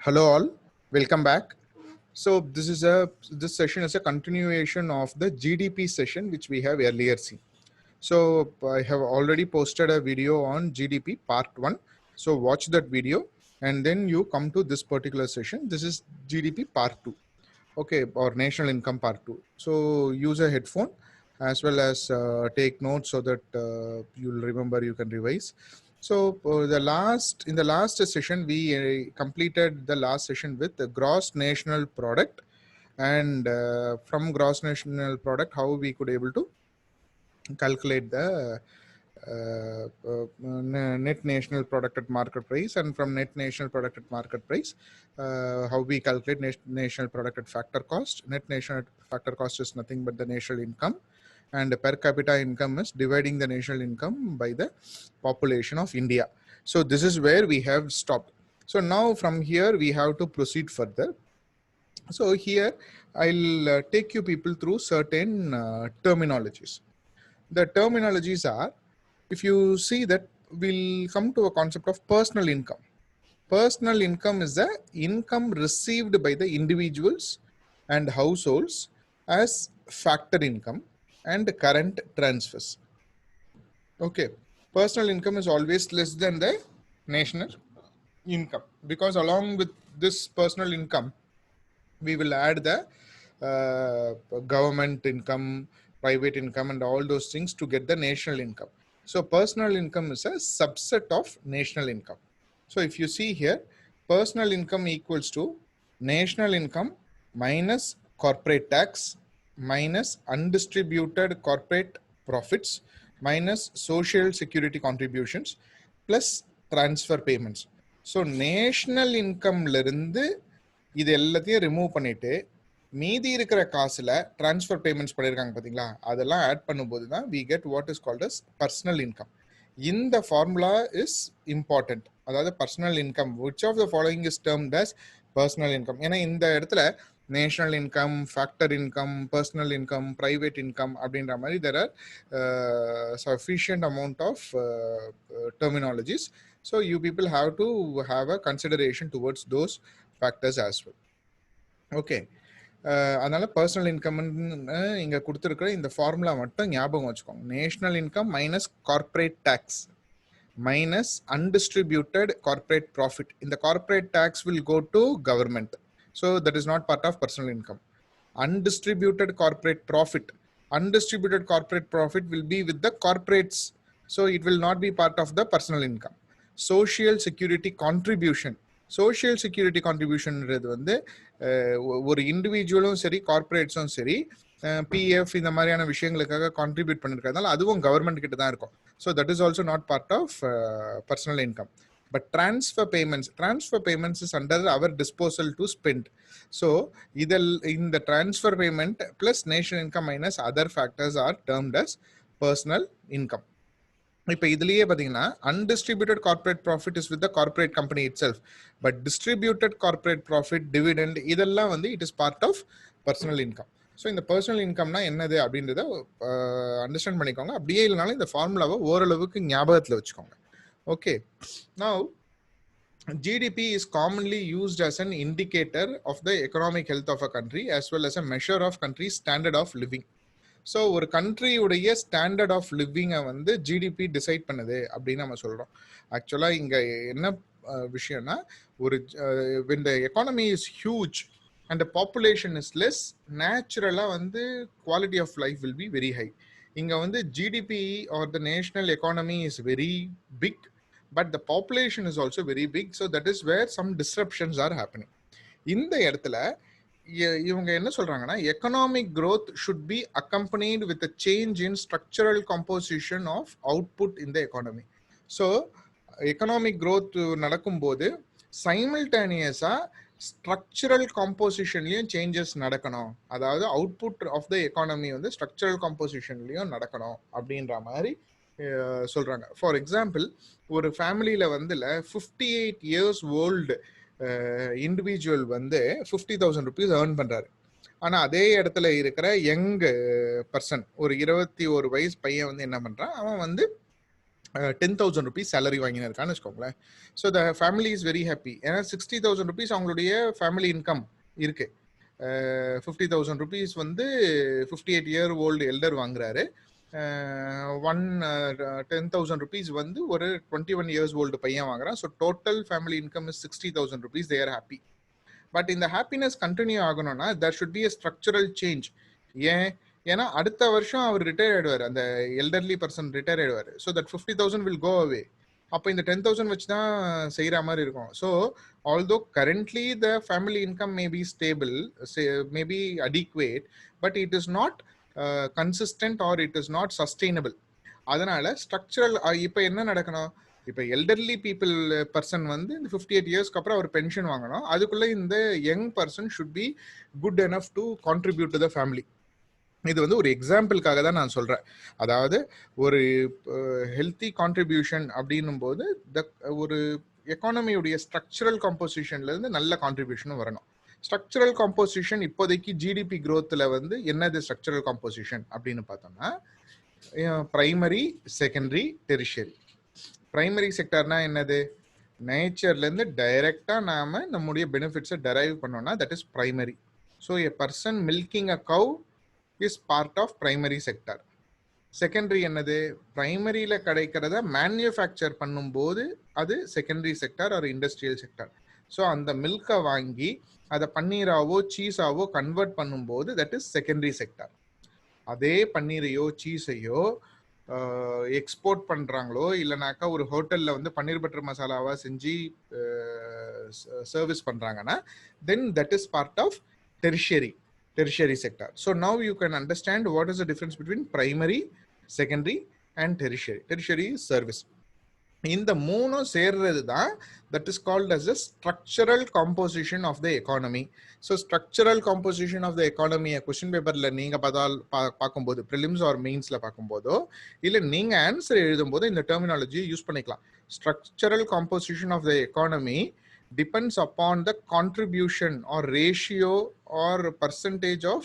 Hello all, welcome back. So this session is a continuation of the GDP session which we have earlier seen. So I have already posted a video on GDP part 1. So watch that video and then you come to this particular session. This is GDP part 2. Okay, or national income part 2. So use a headphone as well as take notes so that you'll remember, you can revise. So in the last session, we completed the last session with the gross national product, and from gross national product, how we could able to calculate the net national product at market price, and from net national product at market price, how we calculate national product at factor cost. Net national factor cost is nothing but the national income, and per capita income is dividing the national income by the population of India. So this is where we have stopped. So now from here we have to proceed further. So here I'll take you people through certain terminologies. The terminologies are, if you see that, we'll come to a concept of personal income. Personal income is the income received by the individuals and households as factor income and current transfers. Okay, personal income is always less than the national income, because along with this personal income, we will add the government income, private income, and all those things to get the national income. So personal income is a subset of national income. So if you see here, personal income equals to national income minus corporate tax minus undistributed corporate profits minus social security contributions plus transfer payments. So national income லருந்து இது எல்லாத்தையும் remove பண்ணிட்டு மீதி இருக்கிற காசுல transfer payments பண்ணியிருக்காங்க பார்த்தீங்களா, அதெல்லாம் add பண்ணும்போது தான் we get what is called as personal income. இந்த ஃபார்முலா இஸ் இம்பார்ட்டன்ட். அதாவது personal income, which of the following is termed as personal income. ஏன்னா இந்த இடத்துல national income, factor income, personal income, private income அப்படின்ற மாதிரி there are sufficient amount of terminologies. So you people have to have a consideration towards those factors as well. Okay, அதனால personal இன்கம்னு இங்கே கொடுத்துருக்குற இந்த ஃபார்முலா மட்டும் ஞாபகம் வச்சுக்கோங்க. National income minus corporate tax minus undistributed corporate profit. இந்த corporate tax will go to government, so that is not part of personal income. Undistributed corporate profit. Undistributed corporate profit will be with the corporates, so it will not be part of the personal income. Social security contribution. Social security கான்ட்ரிபியூஷன்ன்றது வந்து ஒரு இண்டிவிஜுவலும் சரி கார்பரேட்ஸும் சரி PF இந்த மாதிரியான விஷயங்களுக்காக contribute பண்ணிருக்கிறதுனால அதுவும் government கிட்ட தான் இருக்கும். So that is also not part of personal income. But transfer payments is under our disposal to spend. So in the transfer payment plus national income minus other factors are termed as personal income. இப்போ இதுலயே பாத்தீங்கன்னா undistributed corporate profit is with the corporate company itself, but distributed corporate profit, dividend, இதெல்லாம் வந்து it is part of personal income. So இந்த personal இன்கம்னா என்னது அப்படின்றத understand பண்ணிக்கோங்க. அப்படியே இல்லைனாலும் இந்த ஃபார்முலாவை ஓரளவுக்கு ஞாபகத்தில் வச்சுக்கோங்க. Okay, now GDP is commonly used as an indicator of the economic health of a country as well as a measure of country's standard of living. So ஒரு கண்ட்ரியுடைய ஸ்டாண்டர்ட் ஆஃப் லிவிங்கை வந்து ஜிடிபி டிசைட் பண்ணுது அப்படின்னு நம்ம சொல்கிறோம். ஆக்சுவலாக இங்கே என்ன விஷயம்னா, ஒரு when the economy is huge and the population is less, நேச்சுரலாக வந்து quality of life will be very high. இங்கே வந்து GDP or the national economy is very big, but the population is also very big, so that is where some disruptions are happening. இந்த இடத்துல இவங்க என்ன சொல்றாங்கன்னா, economic growth should be accompanied with a change in structural composition of output in the economy. So economic growth நடக்கும்போது simultaneously structural compositionலயும் changes நடக்கணும். அதாவது output of the economy வந்து structural காம்போசிஷன்லயும் நடக்கணும் அப்படின்ற மாதிரி சொல்றாங்க. ஃபார் எக்ஸாம்பிள், ஒரு ஃபேமிலியில வந்து 58 years old இண்டிவிஜுவல் வந்து 50,000 rupees ஏர்ன் பண்றாரு. ஆனா அதே இடத்துல இருக்கிற யங் பர்சன், ஒரு 21 வயசு பையன் வந்து என்ன பண்றான், அவன் வந்து 10,000 rupees salary வாங்கினா இருக்கான்னு வச்சுக்கோங்களேன். So the family is very happy. ஏன்னா 60,000 rupees அவங்களுடைய ஃபேமிலி இன்கம் இருக்கு. 50,000 rupees வந்து 58-year-old எல்டர் வாங்குறாரு. 10,000 rupees வந்து ஒரு 21 years old பையன் வாங்குறான். So total family income is 60,000 rupees. They are happy. But இந்த ஹாப்பினஸ் கண்டினியூ ஆகணும்னா there should be a structural change. ஏன்னா அடுத்த வருஷம் அவர் ரிட்டையர் ஆயிடுவார், அந்த எல்டர்லி பர்சன் ரிட்டையர் ஆயிடுவார். So that 50,000 will go away. அப்போ இந்த 10,000 வச்சு தான் செய்கிற மாதிரி இருக்கும். So although currently the family income may be stable, may be adequate, but it is not consistent or it is not sustainable. அதனால ஸ்ட்ரக்சரல் இப்போ என்ன நடக்கணும், இப்போ எல்டர்லி பீப்புள் பர்சன் வந்து இந்த 58 இயர்ஸ்க்கு அப்புறம் அவர் பென்ஷன் வாங்கணும். அதுக்குள்ள இந்த young person should be good enough to contribute to the family. இது வந்து ஒரு எக்ஸாம்பிளுக்காக தான் நான் சொல்றேன். அதாவது ஒரு ஹெல்த்தி கான்ட்ரிபியூஷன் அப்படின்னும் போது ஒரு எக்கானமியுடைய ஸ்ட்ரக்சரல் காம்போசிஷன்ல இருந்து நல்ல கான்ட்ரிபியூஷனும் வரணும். ஸ்ட்ரக்சரல் காம்போசிஷன் இப்போதைக்கு ஜிடிபி growthல வந்து என்னது ஸ்ட்ரக்சரல் காம்போசிஷன் அப்படின்னு பார்த்தோம்னா பிரைமரி, செகண்டரி, டெரிஷரி. பிரைமரி செக்டர்னா என்னது, நேச்சர்ல இருந்து டைரக்டா நாம நம்முடைய பெனிஃபிட்ஸை டெரைவ் பண்ணோம்னா that is primary. So a person milking a cow is part of primary sector. Secondary என்னது, பிரைமரியில கிடைக்கிறத மேனுஃபேக்சர் பண்ணும்போது அது செகண்டரி செக்டர் ஒரு இண்டஸ்ட்ரியல் செக்டர். ஸோ அந்த மில்கை வாங்கி அதை பன்னீராவோ சீஸாவோ கன்வெர்ட் பண்ணும்போது தட் இஸ் செகண்டரி செக்டர். அதே பன்னீரையோ சீஸையோ எக்ஸ்போர்ட் பண்ணுறாங்களோ இல்லைனாக்கா ஒரு ஹோட்டலில் வந்து பன்னீர் பட்டர் மசாலாவாக செஞ்சு சர்வீஸ் பண்ணுறாங்கன்னா then that is part of tertiary sector. So now you can understand what is the difference between primary, secondary and tertiary. Tertiary is service. இந்த மூணும் சேர்றது தான் that is called as a structural composition of the economy. So structural composition of the economy question paperல நீங்க பார்க்கும்போது prelims or mainsல பார்க்கும்போதோ இல்ல நீங்க answer எழுதும்போது இந்த டெர்மினாலஜி யூஸ் பண்ணிக்கலாம். Structural composition of the economy depends upon the contribution or ratio or percentage of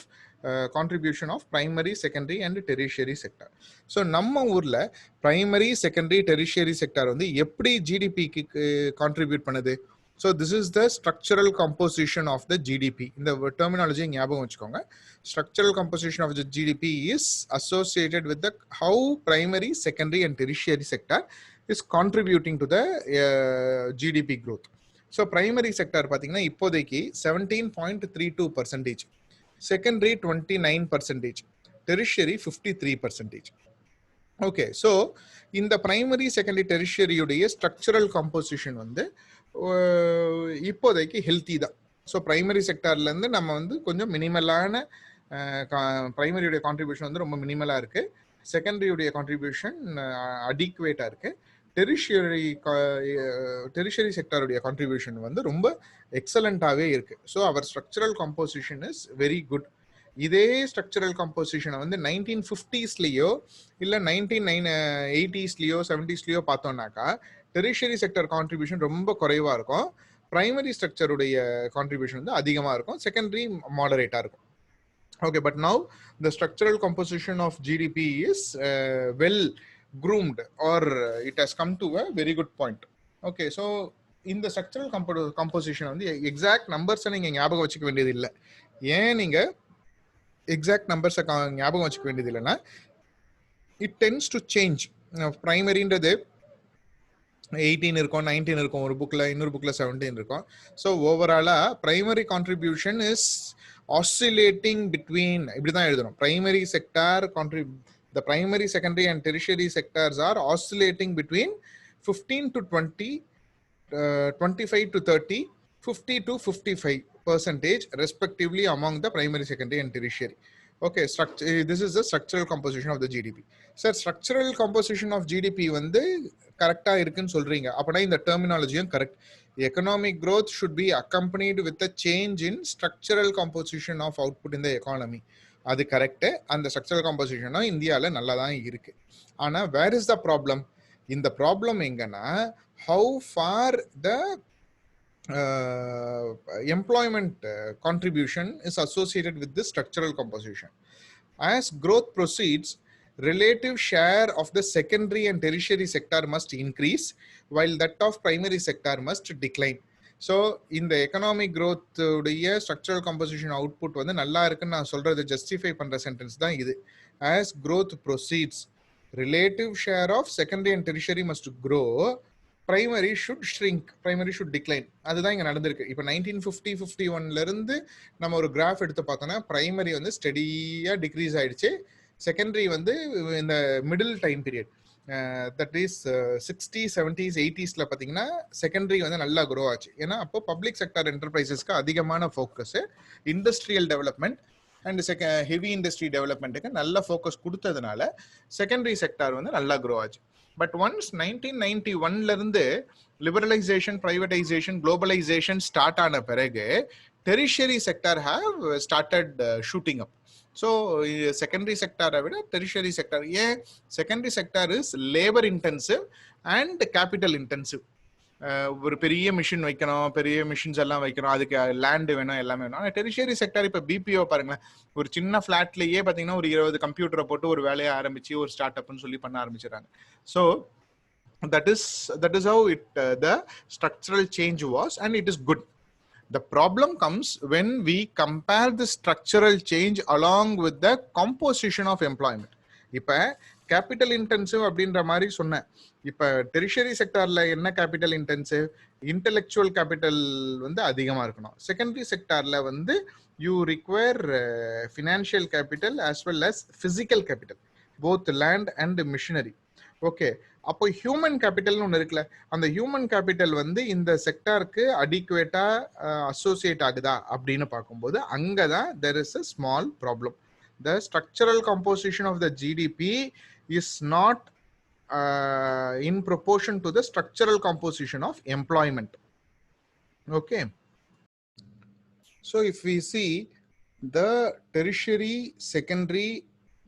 contribution of primary, secondary and tertiary sector. So நம்ம ஊர்ல primary, secondary, tertiary sector வந்து எப்படி ஜிடிபிக்கு contribute பண்ணுது? So this is the structural composition of the GDP. இந்த terminology ஞாபகம் வச்சுக்கோங்க. Structural composition of the GDP is associated with the how primary, secondary and tertiary sector is contributing to the GDP growth. So primary sector பார்த்தீங்கன்னா இப்போதைக்கு 17.32%, secondary 29%, tertiary 53%. Okay, so இந்த primary, secondary, டெரிஷரியுடைய structural composition வந்து இப்போதைக்கு healthy தான். So primary செக்டர்லேருந்து நம்ம வந்து கொஞ்சம் மினிமலான பிரைமரியுடைய contribution வந்து ரொம்ப மினிமலாக இருக்குது, செகண்டரியுடைய கான்ட்ரிபியூஷன் அடிக்குவேட்டாக இருக்குது, டெரிஷரி செக்டருடைய கான்ட்ரிபியூஷன் வந்து ரொம்ப எக்ஸலண்டாகவே இருக்கு. So our structural composition is very good. இதே ஸ்ட்ரக்சரல் காம்போசிஷனை வந்து 1950ஸ்லயோ இல்லை 1980ஸ்லயோ 70ஸ்லயோ பார்த்தோம்னாக்கா டெரிஷரி செக்டர் கான்ட்ரிபியூஷன் ரொம்ப குறைவா இருக்கும், பிரைமரி ஸ்ட்ரக்சருடைய கான்ட்ரிபியூஷன் வந்து அதிகமாக இருக்கும், செகண்டரி மாடரேட்டாக இருக்கும். Okay, but now the structural composition of GDP is well groomed or it has come to a very good point. Okay, so in the structural composition வந்து exact நம்பர்ஸை நீங்கள் ஞாபகம் வச்சுக்க வேண்டியது இல்லை. ஏன் நீங்கள் எக்ஸாக்ட் நம்பர்ஸை ஞாபகம் வச்சுக்க வேண்டியது இல்லைன்னா இட் டென்ஸ் டு சேஞ்ச். ப்ரைமரின்றது 18 இருக்கும், 19 இருக்கும் ஒரு புக்கில், இன்னொரு புக்கில் 17 இருக்கும். ஸோ ஓவராலாக primary contribution is oscillating between, இப்படி தான் எழுதணும், primary sector the primary, secondary and tertiary sectors are oscillating between 15 to 20, 25 to 30, 50 to 55% respectively among the primary, secondary and tertiary. Okay, this is the structural composition of the GDP. Sir, structural composition of GDP வந்து கரெக்டா இருக்குன்னு சொல்றீங்க, அப்படின்னா இந்த டெர்மினாலஜியும் correct. Economic growth should be accompanied with a change in structural composition of output in the economy. அது correct. அந்த structural காம்போசிஷனும் இந்தியாவில் நல்லா தான் இருக்கு. ஆனால் வேர் இஸ் த ப்ராப்ளம்? இந்த ப்ராப்ளம் எங்கன்னா how for the employment contribution is associated with this structural composition. As growth proceeds, relative share of the secondary and tertiary sector must increase while that of primary sector must decline. So இந்த economic growth உடைய structural composition output வந்து நல்லா இருக்குன்னு நான் சொல்றது justify பண்ற sentence தான் இது. As growth proceeds, relative share of secondary and tertiary must grow, primary should shrink, primary should decline. அதுதான் இங்க நடந்திருக்கு. இப்போ 1950-51ல இருந்து நம்ம ஒரு கிராஃப் எடுத்து பார்த்தோம்னா பிரைமரி வந்து ஸ்டெடியா டிக்ரீஸ் ஆயிடுச்சு, செகண்டரி வந்து இந்த middle time period that is 60s 70s 80sல பார்த்தீங்கன்னா செகண்டரி வந்து நல்லா க்ரோ ஆச்சு. ஏன்னா அப்போ பப்ளிக் செக்டர் என்டர்பிரைசஸ்க்கு அதிகமான focus, industrial development and heavy industry டெவலப்மெண்ட்டுக்கு நல்ல ஃபோக்கஸ் கொடுத்ததுனால செகண்டரி செக்டார் வந்து நல்லா க்ரோ ஆச்சு. பட் ஒன்ஸ் 1991ல இருந்து லிபரலைசேஷன், பிரைவேடைசேஷன், குளோபலைசேஷன் ஸ்டார்ட் ஆன பிறகு tertiary sector have started shooting up. So secondary செக்டாரை விட டெரிஷரி செக்டார், ஏன் secondary sector is labour intensive and capital intensive. ஒரு பெரிய மிஷின் வைக்கணும், பெரிய மிஷின்ஸ் எல்லாம் வைக்கணும், அதுக்கு லேண்டு வேணும், எல்லாமே வேணும். ஆனால் டெரிஷரி செக்டார் இப்போ பிபிஓ பாருங்களேன், ஒரு சின்ன ஃபிளாட்லேயே பார்த்தீங்கன்னா ஒரு 20 கம்ப்யூட்டரை போட்டு ஒரு வேலையை ஆரம்பிச்சு ஒரு ஸ்டார்ட் அப்னு சொல்லி பண்ண ஆரம்பிச்சிடறாங்க. So that is how it the structural change was, and it is good. The problem comes when we compare the structural change along with the composition of employment. இப்ப கேபிட்டல் இன்டென்சிவ் அப்படின்ற மாதிரி சொன்னேன். இப்ப tertiary செக்டார்ல என்ன capital intensive, intellectual capital வந்து அதிகமா இருக்கணும். Secondary செக்டார்ல வந்து you require financial capital as well as physical capital, both land and machinery. Okay, அப்போ ஹியூமன் கேபிட்டல்னு ஒன்று இருக்குல்ல, அந்த ஹியூமன் கேபிட்டல் வந்து இந்த செக்டாருக்கு அடிக்குவேட்டா அசோசியேட் ஆகுதா அப்படின்னு பார்க்கும்போது அங்கதான் there is a small problem. The structural composition of the GDP is not in proportion to the structural composition of employment. Okay, so if we see the tertiary, secondary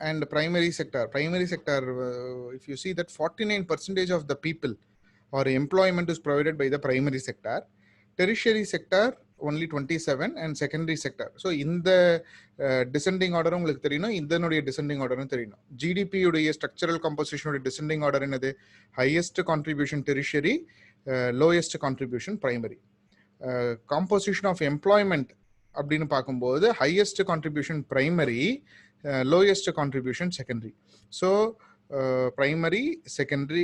and primary sector, if you see that 49% of the people or employment is provided by the primary sector, tertiary sector only 27 and secondary sector. So in the descending order உங்களுக்கு தெரியணும், இதனுடைய descending order தெரியணும். GDP உடைய structural composition உடைய descending order என்னது, highest contribution tertiary, lowest contribution primary. Composition of employment அப்படின்னு பார்க்கும்போது highest contribution primary, lowest contribution secondary. So primary, secondary,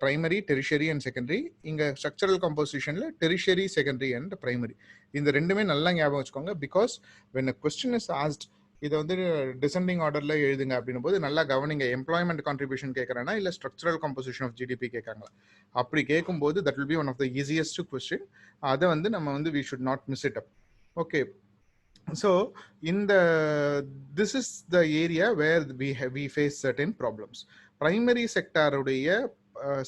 primary, tertiary and secondary. இங்க structural compositionல tertiary, secondary and primary. இந்த ரெண்டுமே நல்லா ஞாபகம் வச்சுக்கோங்க. because when a question is asked, இதை வந்து descending orderல எழுதுங்க அப்படின்னும் போது நல்லா கவனிங்க. எம்ப்ளாய்மெண்ட் கான்ட்ரிபியூஷன் கேட்கறானா இல்ல ஸ்ட்ரக்சரல் கம்போசிஷன் ஆஃப் ஜிடிபி கேட்கறாங்களா, அப்படி கேட்கும்போது that will be one of the easiest question. அதை வந்து நம்ம வந்து we should not miss it up. Okay, so this is the area where we face certain problems. Primary sector உடைய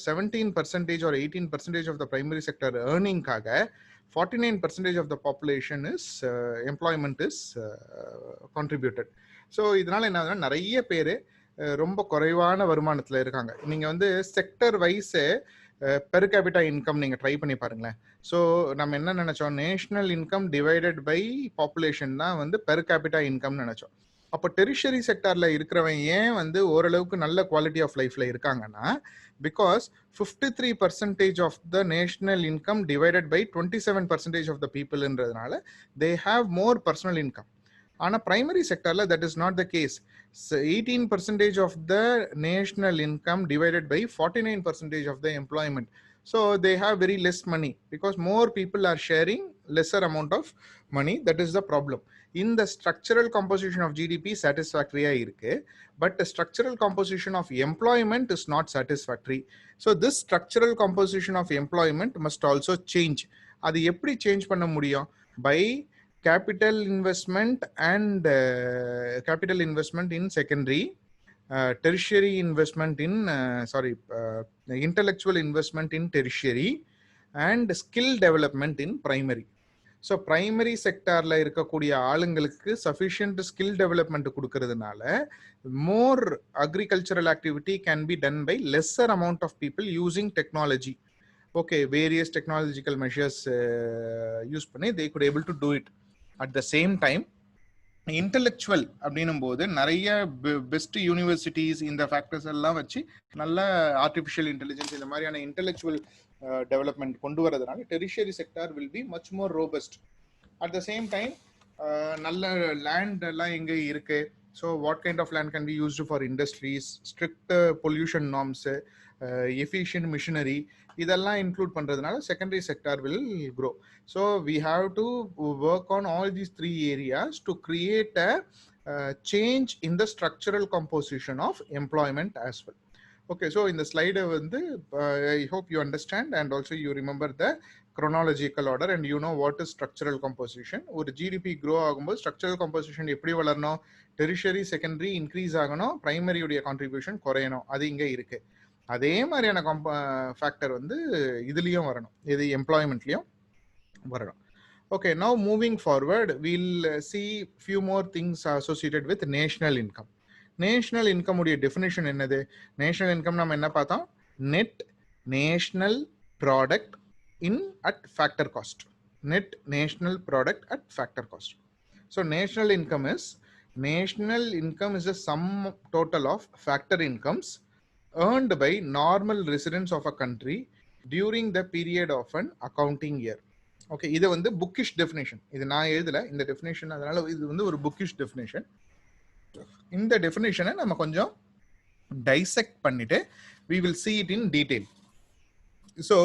17% or 18% of the primary sector earning காக 49% of the population is employment is contributed. So இதனால என்ன, நிறைய பேர் ரொம்ப குறைவான வருமானத்துல இருக்காங்க. நீங்க வந்து sector wise per capita income நீங்க ட்ரை பண்ணி பாருங்களேன். ஸோ நம்ம என்ன நினைச்சோம், national income divided by population தான் வந்து பெர் கேபிட்டா இன்கம் நினைச்சோம். அப்போ டெரிஷரி செக்டார்ல இருக்கிறவங்க ஏன் வந்து ஓரளவுக்கு நல்ல குவாலிட்டி ஆஃப் லைஃப்ல இருக்காங்கன்னா, because 53% of the national income divided by 27% of the பீப்புள்ன்றதுனால they have more personal income. ஆனால் பிரைமரி செக்டார்ல that is not the case. 18% of the national income divided by 49% of the employment. So they have very less money because more people are sharing lesser amount of money. That is the problem. In the structural composition of GDP satisfactory irukku, but the structural composition of employment is not satisfactory. So this structural composition of employment must also change. Adu eppadi change panna mudiyum? By capital investment and capital investment in secondary, tertiary investment in intellectual investment in tertiary, and skill development in primary. So primary sectorல இருக்கக்கூடிய ஆளுங்களுக்கு sufficient skill development கொடுக்கிறதுனால more agricultural activity can be done by lesser amount of people using technology. Okay, various technological measures use பண்ணி they could able to do it. At the same time, intellectual அப்படின்னும் போது நிறைய best universities இந்த factors எல்லாம் வச்சு நல்ல artificial intelligence இந்த மாதிரியான இன்டெலெக்சுவல் டெவலப்மெண்ட் கொண்டு வரதுனால tertiary sector will be much more robust. At the same time நல்ல லேண்ட் எல்லாம் எங்கே இருக்கு, so what kind of land can be used for industries, strict pollution norms, efficient machinery, இதெல்லாம் include பண்றதுனால secondary sector will grow. So we have to work on all these three areas to create a change in the structural composition of employment as well. Okay, so in the slide I hope you understand and also you remember the chronological order and you know what is structural composition. Or GDP grow ஆகும்போது structural composition எப்படி வளரணும், tertiary secondary increase ஆகணும், primary உடைய contribution குறையணும், அது இங்க இருக்கு. அதே மாதிரியான ஃபேக்டர் இதுலயும் வரணும், இது எம்ப்ளாய்மெண்ட்லயும் வரணும். Okay, now moving forward we'll see few more things associated with national income. National income உடைய definition என்னது? National income நம்ம என்ன பார்த்தோம்? Net national product in at factor cost. Net national product at factor cost. So national income is a sum total of factor incomes earned by normal residents of a country during the period of an accounting year. Okay, இது bookish definition. இது நான் எழுதல இந்த definition, அதனால இது ஒரு bookish definition. இந்த definition நம்ம கொஞ்சம் dissect பண்ணிட்டு we will see it in detail. So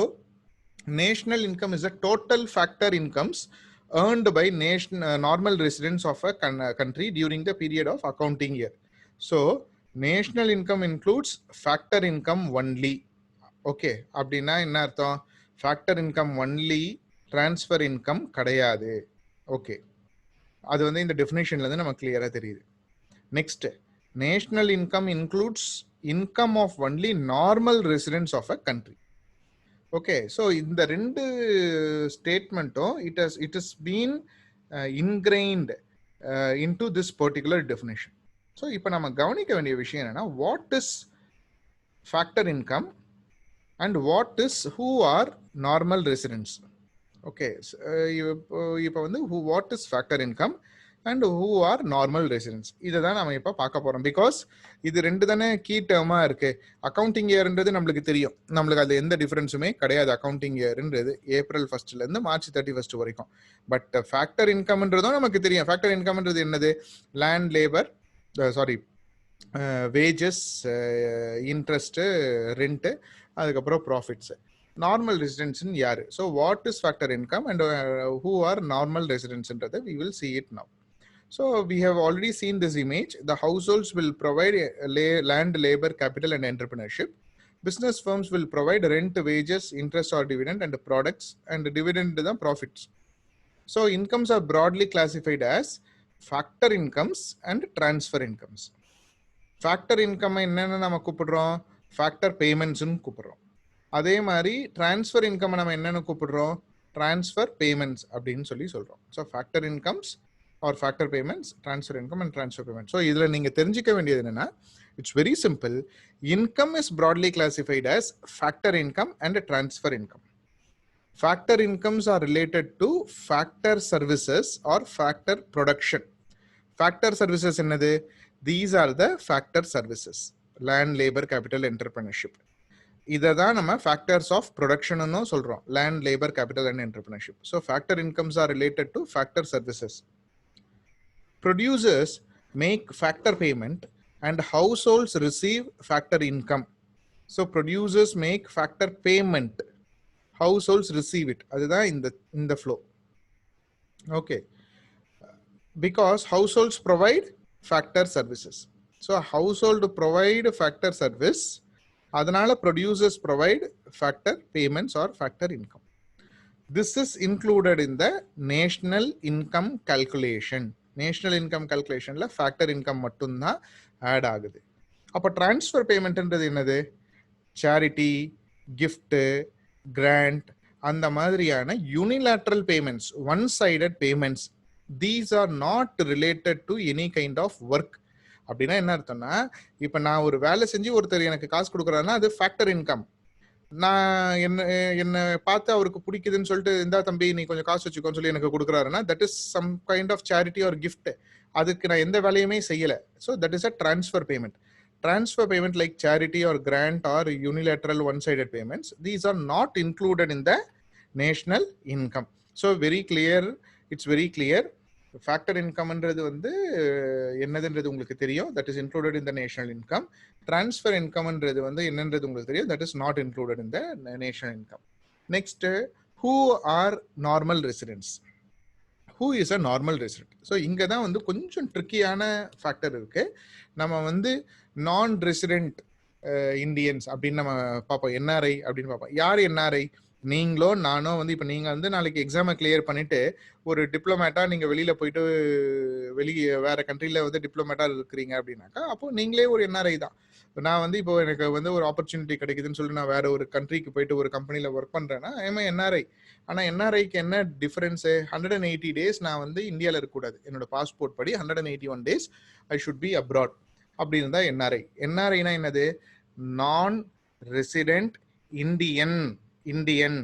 national income is a total factor incomes earned by normal residents of a country during the period of accounting year. So national income includes factor income only. Okay, அப்படின்னா என்ன அர்த்தம்? factor income only, transfer income கிடையாது. Okay, அது இந்த டெஃபினேஷன்ல இருந்து நமக்கு கிளியரா தெரியுது. Next, national income includes income of only normal residents of a country. Okay, so இந்த ரெண்டு ஸ்டேட்மெண்ட்டும் it has been ingrained into this particular definition. So இப்போ நம்ம கவனிக்க வேண்டிய விஷயம் என்னன்னா, what is factor income and what is who are normal residents. Okay, இப்போ what is factor income and who are normal residents, இதை தான் நம்ம இப்போ பார்க்க போறோம். பிகாஸ் இது ரெண்டு தானே கீ டேர்மா இருக்கு. அக்கௌண்டிங் இயர்ன்றது நம்மளுக்கு தெரியும், நம்மளுக்கு அது எந்த டிஃபரன்ஸுமே கிடையாது. அக்கௌண்டிங் இயர்ன்றது April 1st இருந்து March 31st வரைக்கும். பட் ஃபேக்டர் இன்கம்ன்றதும் நமக்கு தெரியும். ஃபேக்டர் இன்கம்ன்றது என்னது? Land, labour, wages, interest, rent, அதுக்கப்புறம் ப்ராஃபிட்ஸ். நார்மல் ரெசிடென்ட்ஸ் யாரு? So what is factor income and who are normal ரெசிடென்ட்ஸ்ன்றதை we will see it now. So we have already seen this image. The households will provide land, labor, capital and entrepreneurship. Business firms will provide rent, wages, interest or dividend and products, and dividend the profits. So incomes are broadly classified as factor incomes and transfer incomes. Factor income என்னன்னு நம்ம கூப்பிடுறோம்? factor payments னு கூப்பிடுறோம். அதே மாதிரி transfer income நம்ம என்னன்னு கூப்பிடுறோம்? transfer payments அப்படின்னு சொல்றோம். So factor incomes or factor payments, transfer income and transfer payments. So இதுல நீங்க தெரிஞ்சிக்க வேண்டியது என்னன்னா, it's very simple. Income is broadly classified as factor income and transfer income. Factor incomes are related to factor services or factor production. Factor services என்னது? These are the factor services: land, labor, capital, entrepreneurship. இதை தான் நம்ம factors of production ன்னு சொல்றோம். land, labor, capital and entrepreneurship. So factor incomes are related to factor services. Producers make factor payment and households receive factor income. So producers make factor payment, households receive it. அதுதான் இந்த flow. Okay, because households provide factor services. So household provide factor service, அதனால producers provide factor payments or factor income. This is included in the national income calculation. National income calculationல factor income மட்டும்தான் add ஆகுது. அப்போ transfer பேமெண்ட்ன்றது என்னது? Charity, gift, grant, அந்த மாதிரியான unilateral payments, one sided payments. These are not related to any kind of work. அப்படின்னா என்ன அர்த்தம்னா, இப்போ நான் ஒரு வேலை செஞ்சு ஒருத்தர் எனக்கு காசு கொடுக்குறாருன்னா அது ஃபேக்டர் இன்கம். நான் என்ன பார்த்து அவருக்கு பிடிக்குதுன்னு சொல்லிட்டு, இந்தா தம்பி நீ கொஞ்சம் காசு வச்சுக்கோன்னு சொல்லி எனக்கு கொடுக்குறாருன்னா that is some kind of charity or gift. அதுக்கு நான் எந்த வேலையுமே செய்யலை. So that is a transfer payment. Transfer payment like charity or grant or unilateral one-sided payments, these are not included in the national income. So very clear, it's very clear. Factor income என்றது வந்து என்னதுன்றது உங்களுக்கு தெரியும், that is included in the national income. Transfer income என்றது வந்து என்னன்றது உங்களுக்கு தெரியும், that is not included in the national income. Next, who are normal residents? Who is a normal resident? So இங்கே தான் வந்து கொஞ்சம் ட்ரிக்கியான ஃபேக்டர் இருக்கு. நம்ம வந்து நான் ரெசிடென்ட் இந்தியன்ஸ் அப்படின்னு நம்ம பார்ப்போம், என்ஆர்ஐ அப்படின்னு பார்ப்போம். யார் என்ஆர்ஐ? நீங்களோ நானோ வந்து இப்போ நீங்கள் வந்து நாளைக்கு எக்ஸாமை கிளியர் பண்ணிட்டு ஒரு டிப்ளமேட்டாக நீங்கள் வெளியில் போயிட்டு வெளியே வேற கண்ட்ரியில் வந்து டிப்ளமேட்டாக இருக்கிறீங்க அப்படின்னாக்கா அப்போ நீங்களே ஒரு என்ஆர்ஐ தான். நான் வந்து இப்போ எனக்கு வந்து ஒரு ஆப்பர்ச்சுனிட்டி கிடைக்குதுன்னு சொல்லி நான் வேற ஒரு கண்ட்ரிக்கு போயிட்டு ஒரு கம்பெனியில் ஒர்க் பண்ணுறேன்னா ஐஎம் என்ஆர்ஐ. ஆனால் என்ஆர்ஐக்கு என்ன டிஃபரன்ஸு? 180 days நான் வந்து இந்தியாவில் இருக்கக்கூடாது. என்னோட பாஸ்போர்ட் படி 181 days I should be abroad. அப்படி இருந்தால் என்ஆர்ஐ. என்ஆர்ஐனா என்னது? நான் ரெசிடென்ட் இந்தியன். இந்தியன்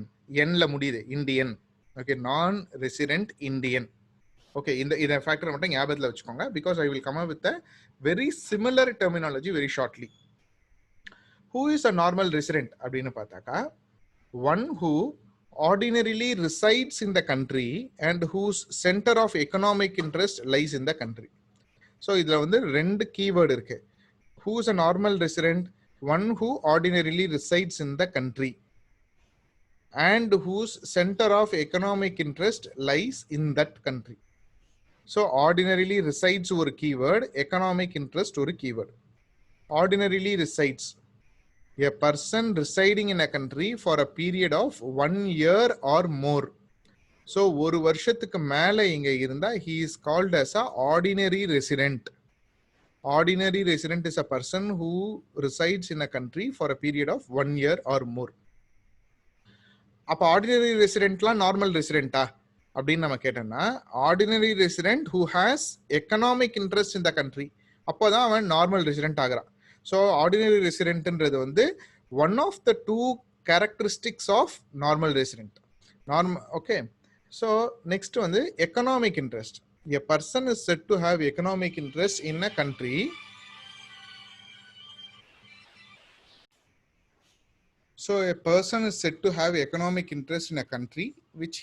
என்ல முடியுது, இந்தியன். ஓகே, நான் ரெசிடென்ட் இந்தியன். ஓகே, இந்த ஃபேக்டரை மட்டும் ஞாபகத்தில் வச்சுக்கோங்க, because I will come up with a very similar terminology very shortly. Who is a normal resident அப்படின்னு பார்த்தாக்கா, one who ordinarily resides in the country and whose center of economic interest lies in the country. So இதுல வந்து ரெண்டு keyword இருக்கு. Who is a normal resident? One who ordinarily resides in the country and whose center of economic interest lies in that country. So ordinarily resides ஒரு keyword, economic interest ஒரு keyword. Ordinarily resides, a person residing in a country for a period of 1 year or more. So ஒரு வருஷத்துக்கு மேல இங்க இருந்தா he is called as a ordinary resident. Ordinary resident is a person who resides in a country for a period of 1 year or more. அப்ப ordinary ரெசிடென்ட்லாம் normal ரெசிடென்ட்டா அப்படின்னு நம்ம கேட்டோம்னா, ordinary resident who has economic interest in the country, அப்போதான் அவன் normal resident ஆகிறான். So ordinary ரெசிடென்ட்ன்றது வந்து one of the two characteristics of normal resident. Okay, so next வந்து economic interest. A person is said to have economic interest in a country. So a person is said to have economic interest in a country which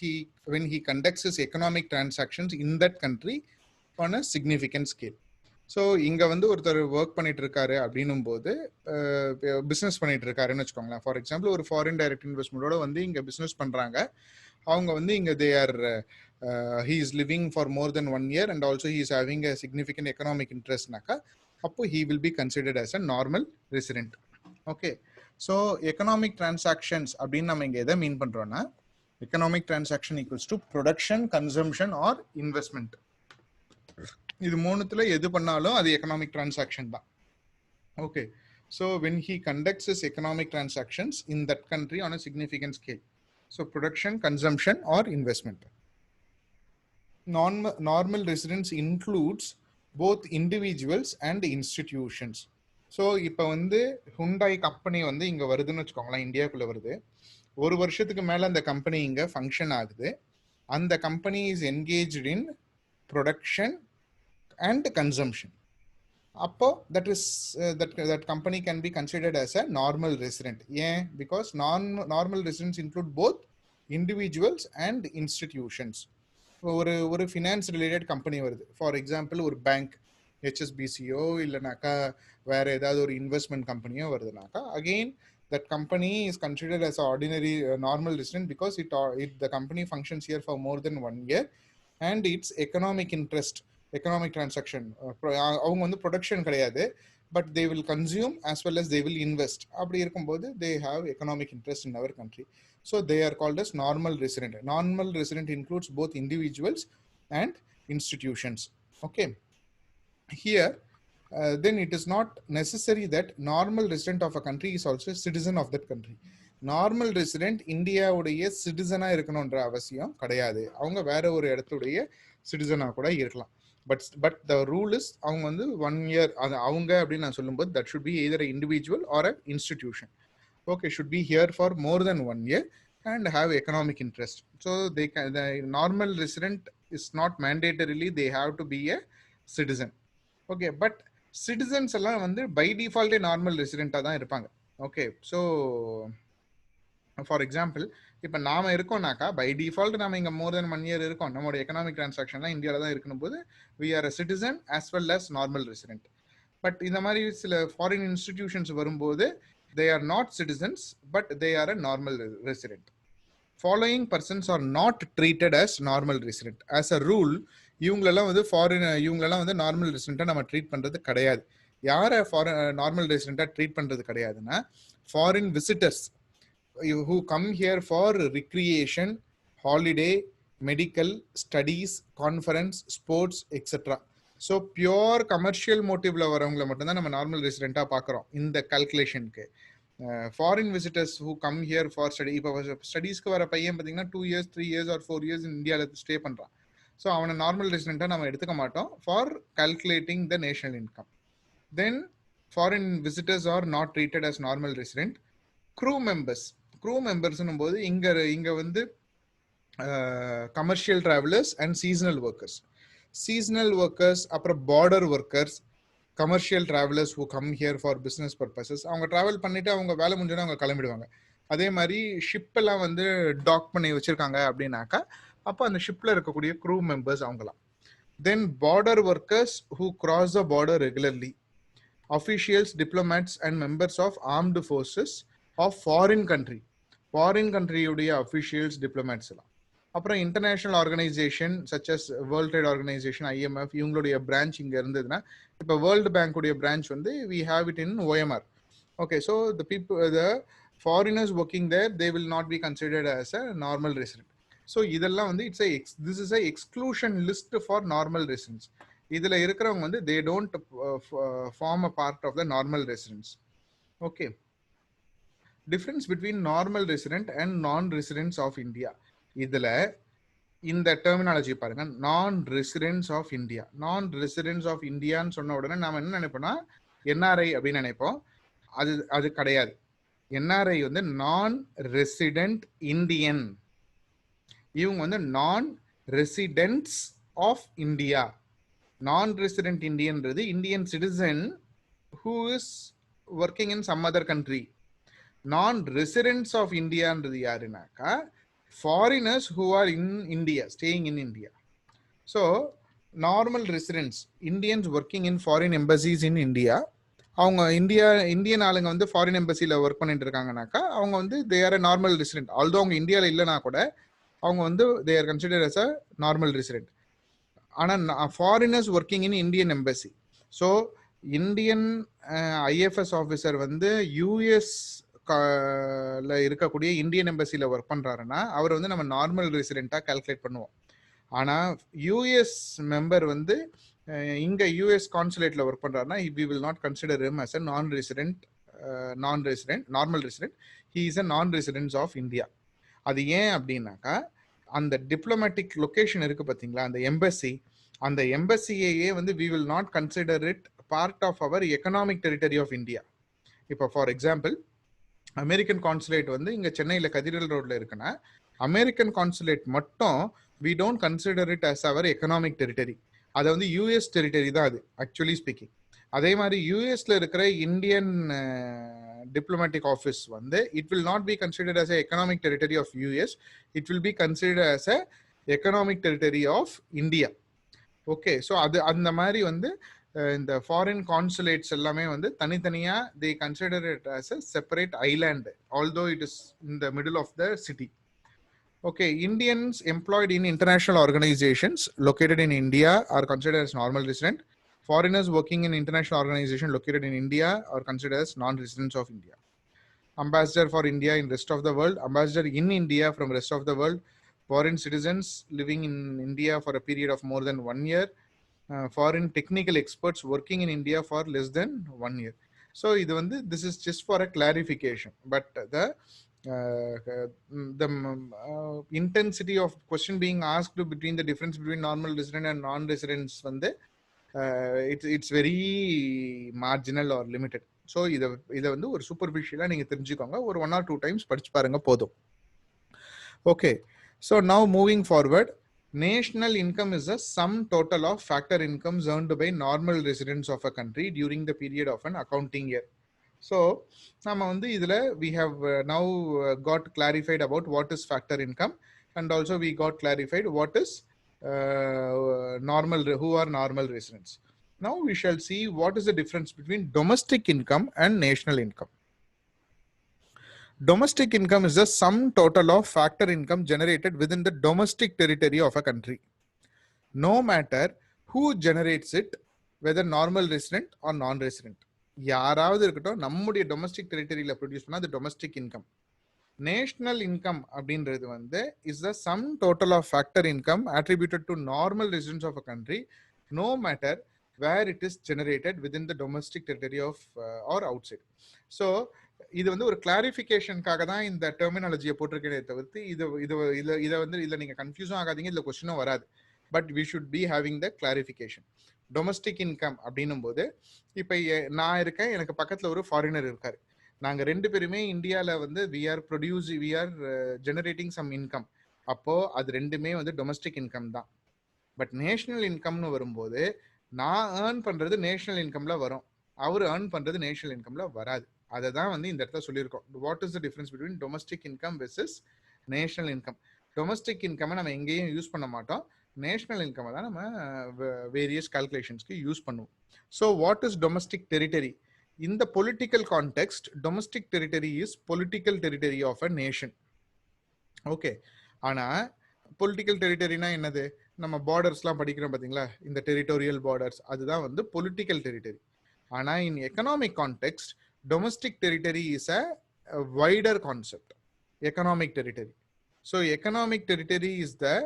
when he conducts his economic transactions in that country on a significant scale. So இங்கே வந்து ஒருத்தர் work பண்ணிட்டு இருக்காரு அப்படின்னும் போது business பண்ணிட்டு இருக்காருன்னு வச்சுக்கோங்களேன். ஃபார் எக்ஸாம்பிள் ஒரு ஃபாரின் டைரக்ட் இன்வெஸ்ட்மெண்டோட வந்து இங்கே பிஸ்னஸ் பண்ணுறாங்க. அவங்க வந்து இங்கே they are he is living for more than 1 year and also he is having a significant economic இன்ட்ரெஸ்ட்னாக்கா அப்போ he will be considered as a normal resident. Okay, so economic transactions அப்படின்னு நம்ம இங்கே எதை மீன் பண்ணுறோன்னா, economic transaction equals to production, consumption or investment. இது மூணுத்துல எது பண்ணாலும் அது எக்கனாமிக் டிரான்சாக்ஷன் தான். Okay, so when he conducts is economic transactions in that country on a significant scale. So production, consumption or investment. Normal residence includes both individuals and institutions. So இப்போ வந்து Hyundai company வந்து இங்கே வருதுன்னு வச்சுக்கோங்களேன், இந்தியாவுக்குள்ளே வருது. ஒரு வருஷத்துக்கு மேலே அந்த கம்பெனி இங்கே ஃபங்க்ஷன் ஆகுது. அந்த company is engaged in production and consumption. Appo that is that company can be considered as a normal resident. Yeah, because normal residents include both individuals and institutions. ஒரு finance related company வருது, for example ஒரு bank, HSBCO இல்லைனாக்கா வேற ஏதாவது ஒரு investment கம்பெனியோ வருதுனாக்கா, again that company is considered as an ordinary normal resident because the company functions here for more than 1 year and its economic interest, economic transaction, அவங்க வந்து production கிடையாது, but they will consume as well as they will invest. அப்படி இருக்கும்போது they have economic interest in our country. So they are called as normal resident. Normal resident includes both individuals and institutions. Okay, here then it is not necessary that normal resident of a country is also a citizen of that country. Normal resident இந்தியாவுடைய சிட்டிசனா இருக்கணும்ன்ற அவசியம் கிடையாது. அவங்க வேற ஒரு இடத்துடைய சிட்டிசனா கூட இருக்கலாம். But the rule is அவங்க வந்து 1 year அவங்க அப்படின்னு நான் சொல்லும்போது that should be either a individual or a institution. Okay, should be here for more than 1 year and have economic interest. So the normal resident is not mandatorily they have to be a citizen. Okay, but citizens எல்லாம் வந்து by default normal ரெசிடென்ட்டா தான் இருப்பாங்க. Okay, so for example இப்போ நாம இருக்கோம்னாக்கா by default நாம இங்கே மோர் than 1 year இருக்கோம், நம்மளோட எக்கனாமிக் டிரான்சாக்ஷன்லாம் இந்தியாவில் தான் இருக்கணும் போது we are a citizen as well as normal resident. But இந்த மாதிரி சில ஃபாரின் இன்ஸ்டிடியூஷன்ஸ் வரும்போது they are not citizens but they are a normal resident. Following persons are not treated as normal resident. As a rule இவங்களெல்லாம் வந்து normal ரெசிடென்ட்டாக நம்ம treat பண்ணுறது கிடையாது. யாரை நார்மல் ரெசிடென்ட்டாக ட்ரீட் பண்ணுறது கிடையாதுன்னா foreign visitors who come here for recreation, holiday, medical, studies, conference, sports, etc. So pure commercial motive la varavangala mattum dhaan nama normal resident ah paakrom இந்த calculation ku. Foreign visitors who come here for study, ipo studies ku vara paiyan pathina 2 years 3 years or 4 years in India la stay பண்றான். So avana normal resident ah nama எடுத்துக்க மாட்டோம் for calculating the national income. Then foreign visitors are not treated as normal resident. Crew members போது இங்க வந்து commercial travellers and seasonal workers அப்புறம் border workers, commercial travellers who come here for business purposes. அவங்க travel பண்ணிட்டு அவங்க வேலை முடிஞ்சோன்னா அவங்க கிளம்பிடுவாங்க. அதே மாதிரி ஷிப் எல்லாம் வந்து டாக் பண்ணி வச்சிருக்காங்க அப்படின்னாக்கா அப்போ அந்த ஷிப்ல இருக்கக்கூடிய க்ரூ மெம்பர்ஸ் அவங்களாம். Then border workers who cross the border regularly, officials, diplomats and members of armed forces of foreign கண்ட்ரியுடைய அஃபிஷியல்ஸ், டிப்ளமேட்ஸ் எல்லாம். அப்புறம் international organisation such as World Trade Organisation, IMF, இவங்களுடைய பிரான்ச் இங்கே இருந்ததுன்னா இப்போ வேர்ல்டு பேங்க்குடைய branch வந்து we have it in OMR. Okay, so the foreigners working there they will not be considered as a normal resident. So இதெல்லாம் வந்து this is a exclusion list for normal residents. இதில் இருக்கிறவங்க வந்து they don't form a part of the normal residents. Okay, difference between normal resident and non residents of India. இதுல இந்த terminology பாருங்க, non residents of India. Non residents of இந்தியான்னு சொன்ன உடனே நாம என்ன நினைப்போம்னா NRI அப்படின்னு நினைப்போம். அது கிடையாது. NRI வந்து நான் ரெசிடென்ட் இந்தியன். இவங்க வந்து non residents of India. Non resident இந்தியன்றது Indian citizen who is working in some other country. Non residents of இந்தியான்றது யாருனாக்கா foreigners who are in India, staying in India. So normal residents, Indians working in foreign embassies in India, அவங்க Indian ஆளுங்க வந்து foreign எம்பசியில் work பண்ணிட்டு இருக்காங்கனாக்கா அவங்க வந்து they are a normal resident. Although அவங்க இந்தியாவில் இல்லைனா கூட அவங்க வந்து they are considered as a normal resident. ஆனால் foreigners working in Indian embassy, so Indian IFS officer வந்து US இருக்கக்கூடிய இந்தியன் எம்பசியில் ஒர்க் பண்றாருன்னா அவர் வந்து நம்ம நார்மல் ரெசிடென்ட்டா கால்குலேட் பண்ணுவோம். ஆனால் US மெம்பர் வந்து இங்க US கான்சுலேட்ல ஒர்க் பண்றாருன்னா we will not consider him as a normal resident. he is a non-resident of India. அது ஏன் அப்படின்னாக்கா அந்த டிப்ளமேட்டிக் லொகேஷன் இருக்கு பார்த்தீங்களா, அந்த எம்பசி, அந்த எம்பசியே வந்து we will not consider it part of our economic territory of India. இப்போ ஃபார் எக்ஸாம்பிள் அமெரிக்கன் கான்சுலேட் வந்து இங்க சென்னையில் கதிரல் ரோட்ல இருக்குன்னா அமெரிக்கன் கான்சுலேட் மட்டும் we don't consider it as our economic territory. அது வந்து US டெரிட்டரி தான் அது ஆக்சுவலி ஸ்பீக்கிங். அதே மாதிரி யூஎஸ்ல இருக்கிற இந்தியன் டிப்ளமேட்டிக் ஆஃபீஸ் வந்து it will not be considered as a economic territory of US, it will be considered as a economic territory of India. Okay, so அது அந்த மாதிரி வந்து இந்த ஃபாரின் கான்சுலேட்ஸ் எல்லாமே வந்து தனித்தனியா they consider it as a separate island although it is in the middle of the city. Okay, Indians employed in international organizations located in India are considered as normal resident. Foreigners working in international organization located in India are considered as non-residents of India. Ambassador for India in rest of the world, ambassador in India from rest of the world, foreign citizens living in India for a period of more than 1 year, foreign technical experts working in India for less than 1 year. So this is just for a clarification, but the intensity of question being asked between the difference between normal resident and non-residents it's very marginal or limited. So இதை வந்து ஒரு சூப்பர்ஃபிஷியலா நீங்க தெரிஞ்சுக்கோங்க, ஒரு 1 or 2 times படிச்சு பாருங்க போதும். Okay, so now moving forward, National income is the sum total of factor incomes earned by normal residents of a country during the period of an accounting year. So நம்ம வந்து இதுல we have now got clarified about what is factor income, and also we got clarified what is normal, who are normal residents. Now we shall see what is the difference between domestic income and national income. Domestic income is the sum total of factor income generated within the domestic territory of a country, no matter who generates it, whether normal resident or non-resident. யாராவது இருக்கட்டும், நம்முடைய domestic டெரிட்டரியில produce பண்ணா அது domestic income. National income அப்படின்றது வந்து is the sum total of factor income attributed to normal residents of a country, no matter where it is generated within the domestic territory of or outside. So இது வந்து ஒரு கிளாரிஃபிகேஷனுக்காக தான் இந்த டெர்மினாலஜியை போட்டிருக்கேனே தவிர்த்து இதை வந்து இதில் நீங்கள் கன்ஃபியூஸும் ஆகாதீங்க, இதில் கொஸ்டினும் வராது. But we should be having the clarification. Domestic income அப்படின்னும் போது இப்போ நான் இருக்கேன், எனக்கு பக்கத்தில் ஒரு ஃபாரினர் இருக்காரு, நாங்கள் ரெண்டு பேருமே இந்தியாவில் வந்து we are generating some income. அப்போ அது ரெண்டுமே வந்து டொமஸ்டிக் இன்கம் தான். பட் நேஷனல் இன்கம்னு வரும்போது நான் ஏர்ன் பண்றது நேஷனல் இன்கம்ல வரும், அவர் ஏர்ன் பண்றது நேஷனல் இன்கம்ல வராது. அதை தான் வந்து இந்த இடத்துல சொல்லியிருக்கோம். What is the difference between domestic income versus national income. Domestic income நம்ம எங்கேயும் யூஸ் பண்ண மாட்டோம், நேஷனல் இன்கம் தான் நம்ம வேரியஸ் கால்குலேஷன்ஸ்க்கு யூஸ் பண்ணுவோம். So what is domestic territory? In the political context, domestic territory is political territory of a nation. Okay. ஆனா political டெரிட்டரினா என்னது? நம்ம பார்டர்ஸ்லாம் படிக்கிறோம் பார்த்தீங்களா, இந்த டெரிட்டோரியல் பார்டர்ஸ், அதுதான் வந்து பொலிட்டிக்கல் டெரிட்டரி. ஆனா இன் economic context domestic territory is a wider concept, economic territory. So economic territory is the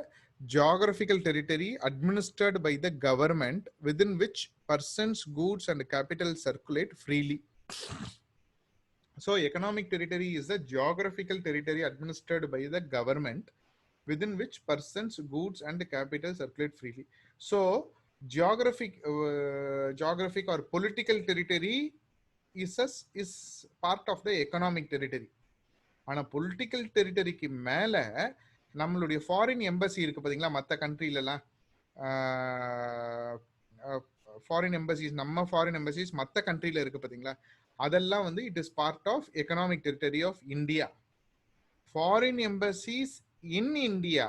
geographical territory administered by the government within which persons, goods and capital circulate freely. So economic territory is the geographical territory administered by the government within which persons, goods and capital circulate freely. So geographic or political territory is part of the economic territory. ஆனா political டெரிட்டரிக்கு மேல நம்மளுடைய foreign embassy இருக்கு பாத்தீங்களா, மற்ற கண்ட்ரிலலாம் foreign embassies, நம்ம foreign embassies மற்ற கண்ட்ரில இருக்கு பாத்தீங்களா, அதெல்லாம் வந்து it is part of economic territory of India. Foreign embassies in India,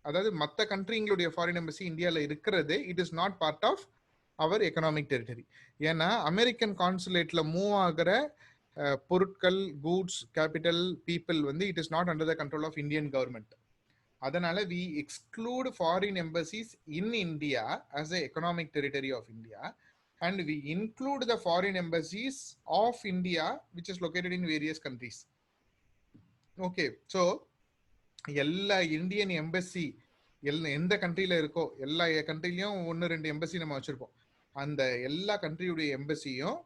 அதாவது மற்ற கண்ட்ரிங்களுடைய ஃபாரின் எம்பசி இந்தியாவில் இருக்கிறது, it is not part of our economic territory. ஏன்னா அமெரிக்கன் கான்சுலேட்ல மூவ் ஆகிற பொருட்கள், கூட்ஸ், கேபிட்டல், பீப்புள் வந்து it is not under the control of Indian government. அதனால we exclude foreign embassies in India as a economic territory of India, and we include the foreign embassies of India which is located in various countries. Okay, so எல்லா Indian embassy எந்த கண்ட்ரில இருக்கோ, எல்லா கண்ட்ரிலையும் 1-2 embassy நம்ம வச்சிருப்போம். அந்த எல்லா கண்ட்ரியுடைய எம்பசியும்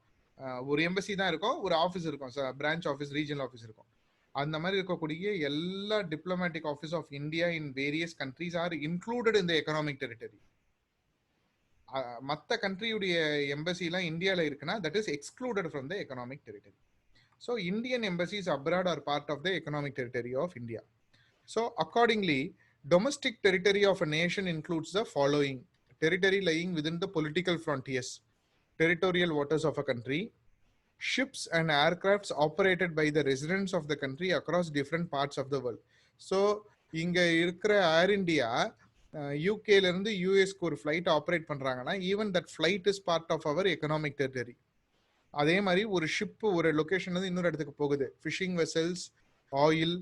ஒரு எம்பசி தான் இருக்கும், ஒரு ஆஃபீஸ் இருக்கும், பிரான்ச் ஆஃபீஸ், ரீஜனல் ஆஃபீஸ் இருக்கும். அந்த மாதிரி இருக்கக்கூடிய எல்லா diplomatic office of India in various countries are included in the economic territory. மற்ற கண்ட்ரியுடைய எம்பசிலாம் இந்தியாவில் இருக்குன்னா that is excluded from the economic territory. So Indian embassies abroad are part of the economic territory of India. So accordingly domestic territory of a nation includes the following: territory lying within the political frontiers, territorial waters of a country, ships and aircrafts operated by the residents of the country across different parts of the world. So இங்க இருக்கிற ஏர் India யூகேல இருந்து யூஎஸ்க்கு ஒரு flight operate பண்றாங்கன்னா even that flight is part of our economic territory. அதே மாதிரி ஒரு ஷிப் ஒரு லொகேஷன்ல இருந்து இன்னொரு இடத்துக்கு போகுது, fishing vessels, oil,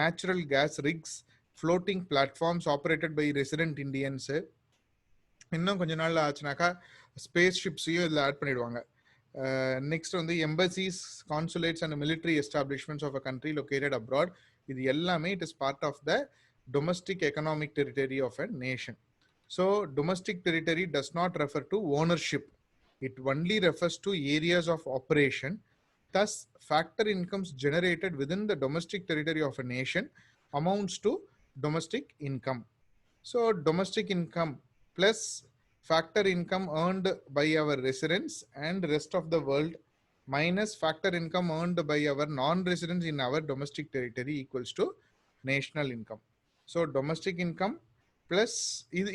natural gas rigs, floating platforms operated by resident Indians. இன்னும் கொஞ்ச நாள் ஆச்சுனாக்கா ஸ்பேஸ் ஷிப்ஸையும் இதில் ஆட் பண்ணிடுவாங்க. நெக்ஸ்ட் வந்து embassies, consulates and military establishments of a country located abroad. இது எல்லாமே it is part of the domestic economic territory of a nation. So domestic territory does not refer to ownership, it only refers to areas of operation. Thus, factor incomes generated within the domestic territory of a nation amounts to domestic income. So, domestic income plus factor income earned by our residents and rest of the world minus factor income earned by our non-residents in our domestic territory equals to national income. So domestic income plus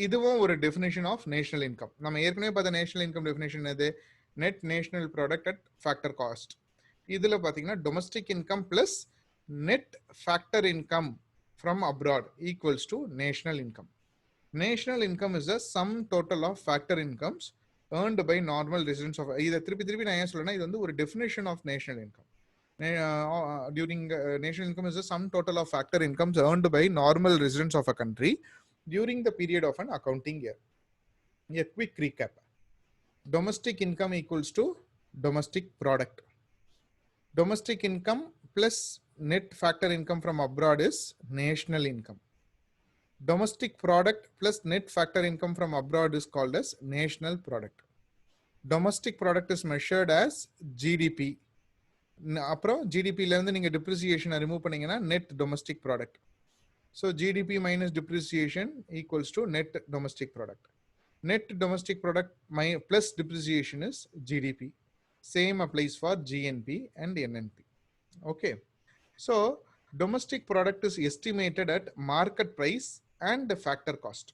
இதுவும் ஒரு definition of national income. நம்ம ஏற்கனவே பார்த்த national income definition எது? Net national product at factor cost. இதுல பாத்தீங்கன்னா domestic income plus net factor income from abroad equals to national income. National income is the sum total of factor incomes earned by normal residents of இதை திருப்பி நான் ஏன் சொல்றேன்னா இது வந்து ஒரு definition of national income. During national income is the sum total of factor incomes earned by normal residents of a country during the period of an accounting year. A quick recap. Domestic income equals to domestic product. Domestic income plus net factor income from abroad is national income. Domestic product plus net factor income from abroad is called as national product. Domestic product is measured as GDP. அப்புறம் ஜிடிபில இருந்து நீங்க டிப்ரிசியேஷனை remove பண்ணீங்கன்னா net domestic product. So GDP minus depreciation equals to net domestic product. Net domestic product plus depreciation is GDP. Same applies for GNP and NNP. Okay, so domestic product is estimated at market price and factor cost.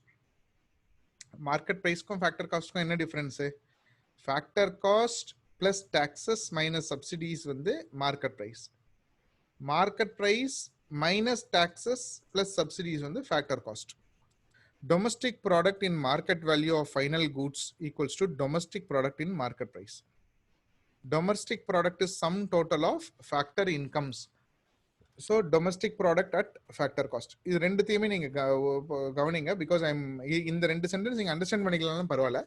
Market ப்ரைஸ்க்கும் factor காஸ்ட்க்கும் என்ன difference? Factor cost plus taxes minus subsidies வந்து market price. Market price minus taxes plus subsidies வந்து factor cost. Domestic product in market value of final goods equals to domestic product in market price. Domestic product is sum total of factor incomes. So domestic product at factor cost. இது ரெண்டுத்தையுமே நீங்க கவனிங்க, because இந்த ரெண்டு sentence நீங்க understand பண்ணிக்கலாம் பரவாயில்ல.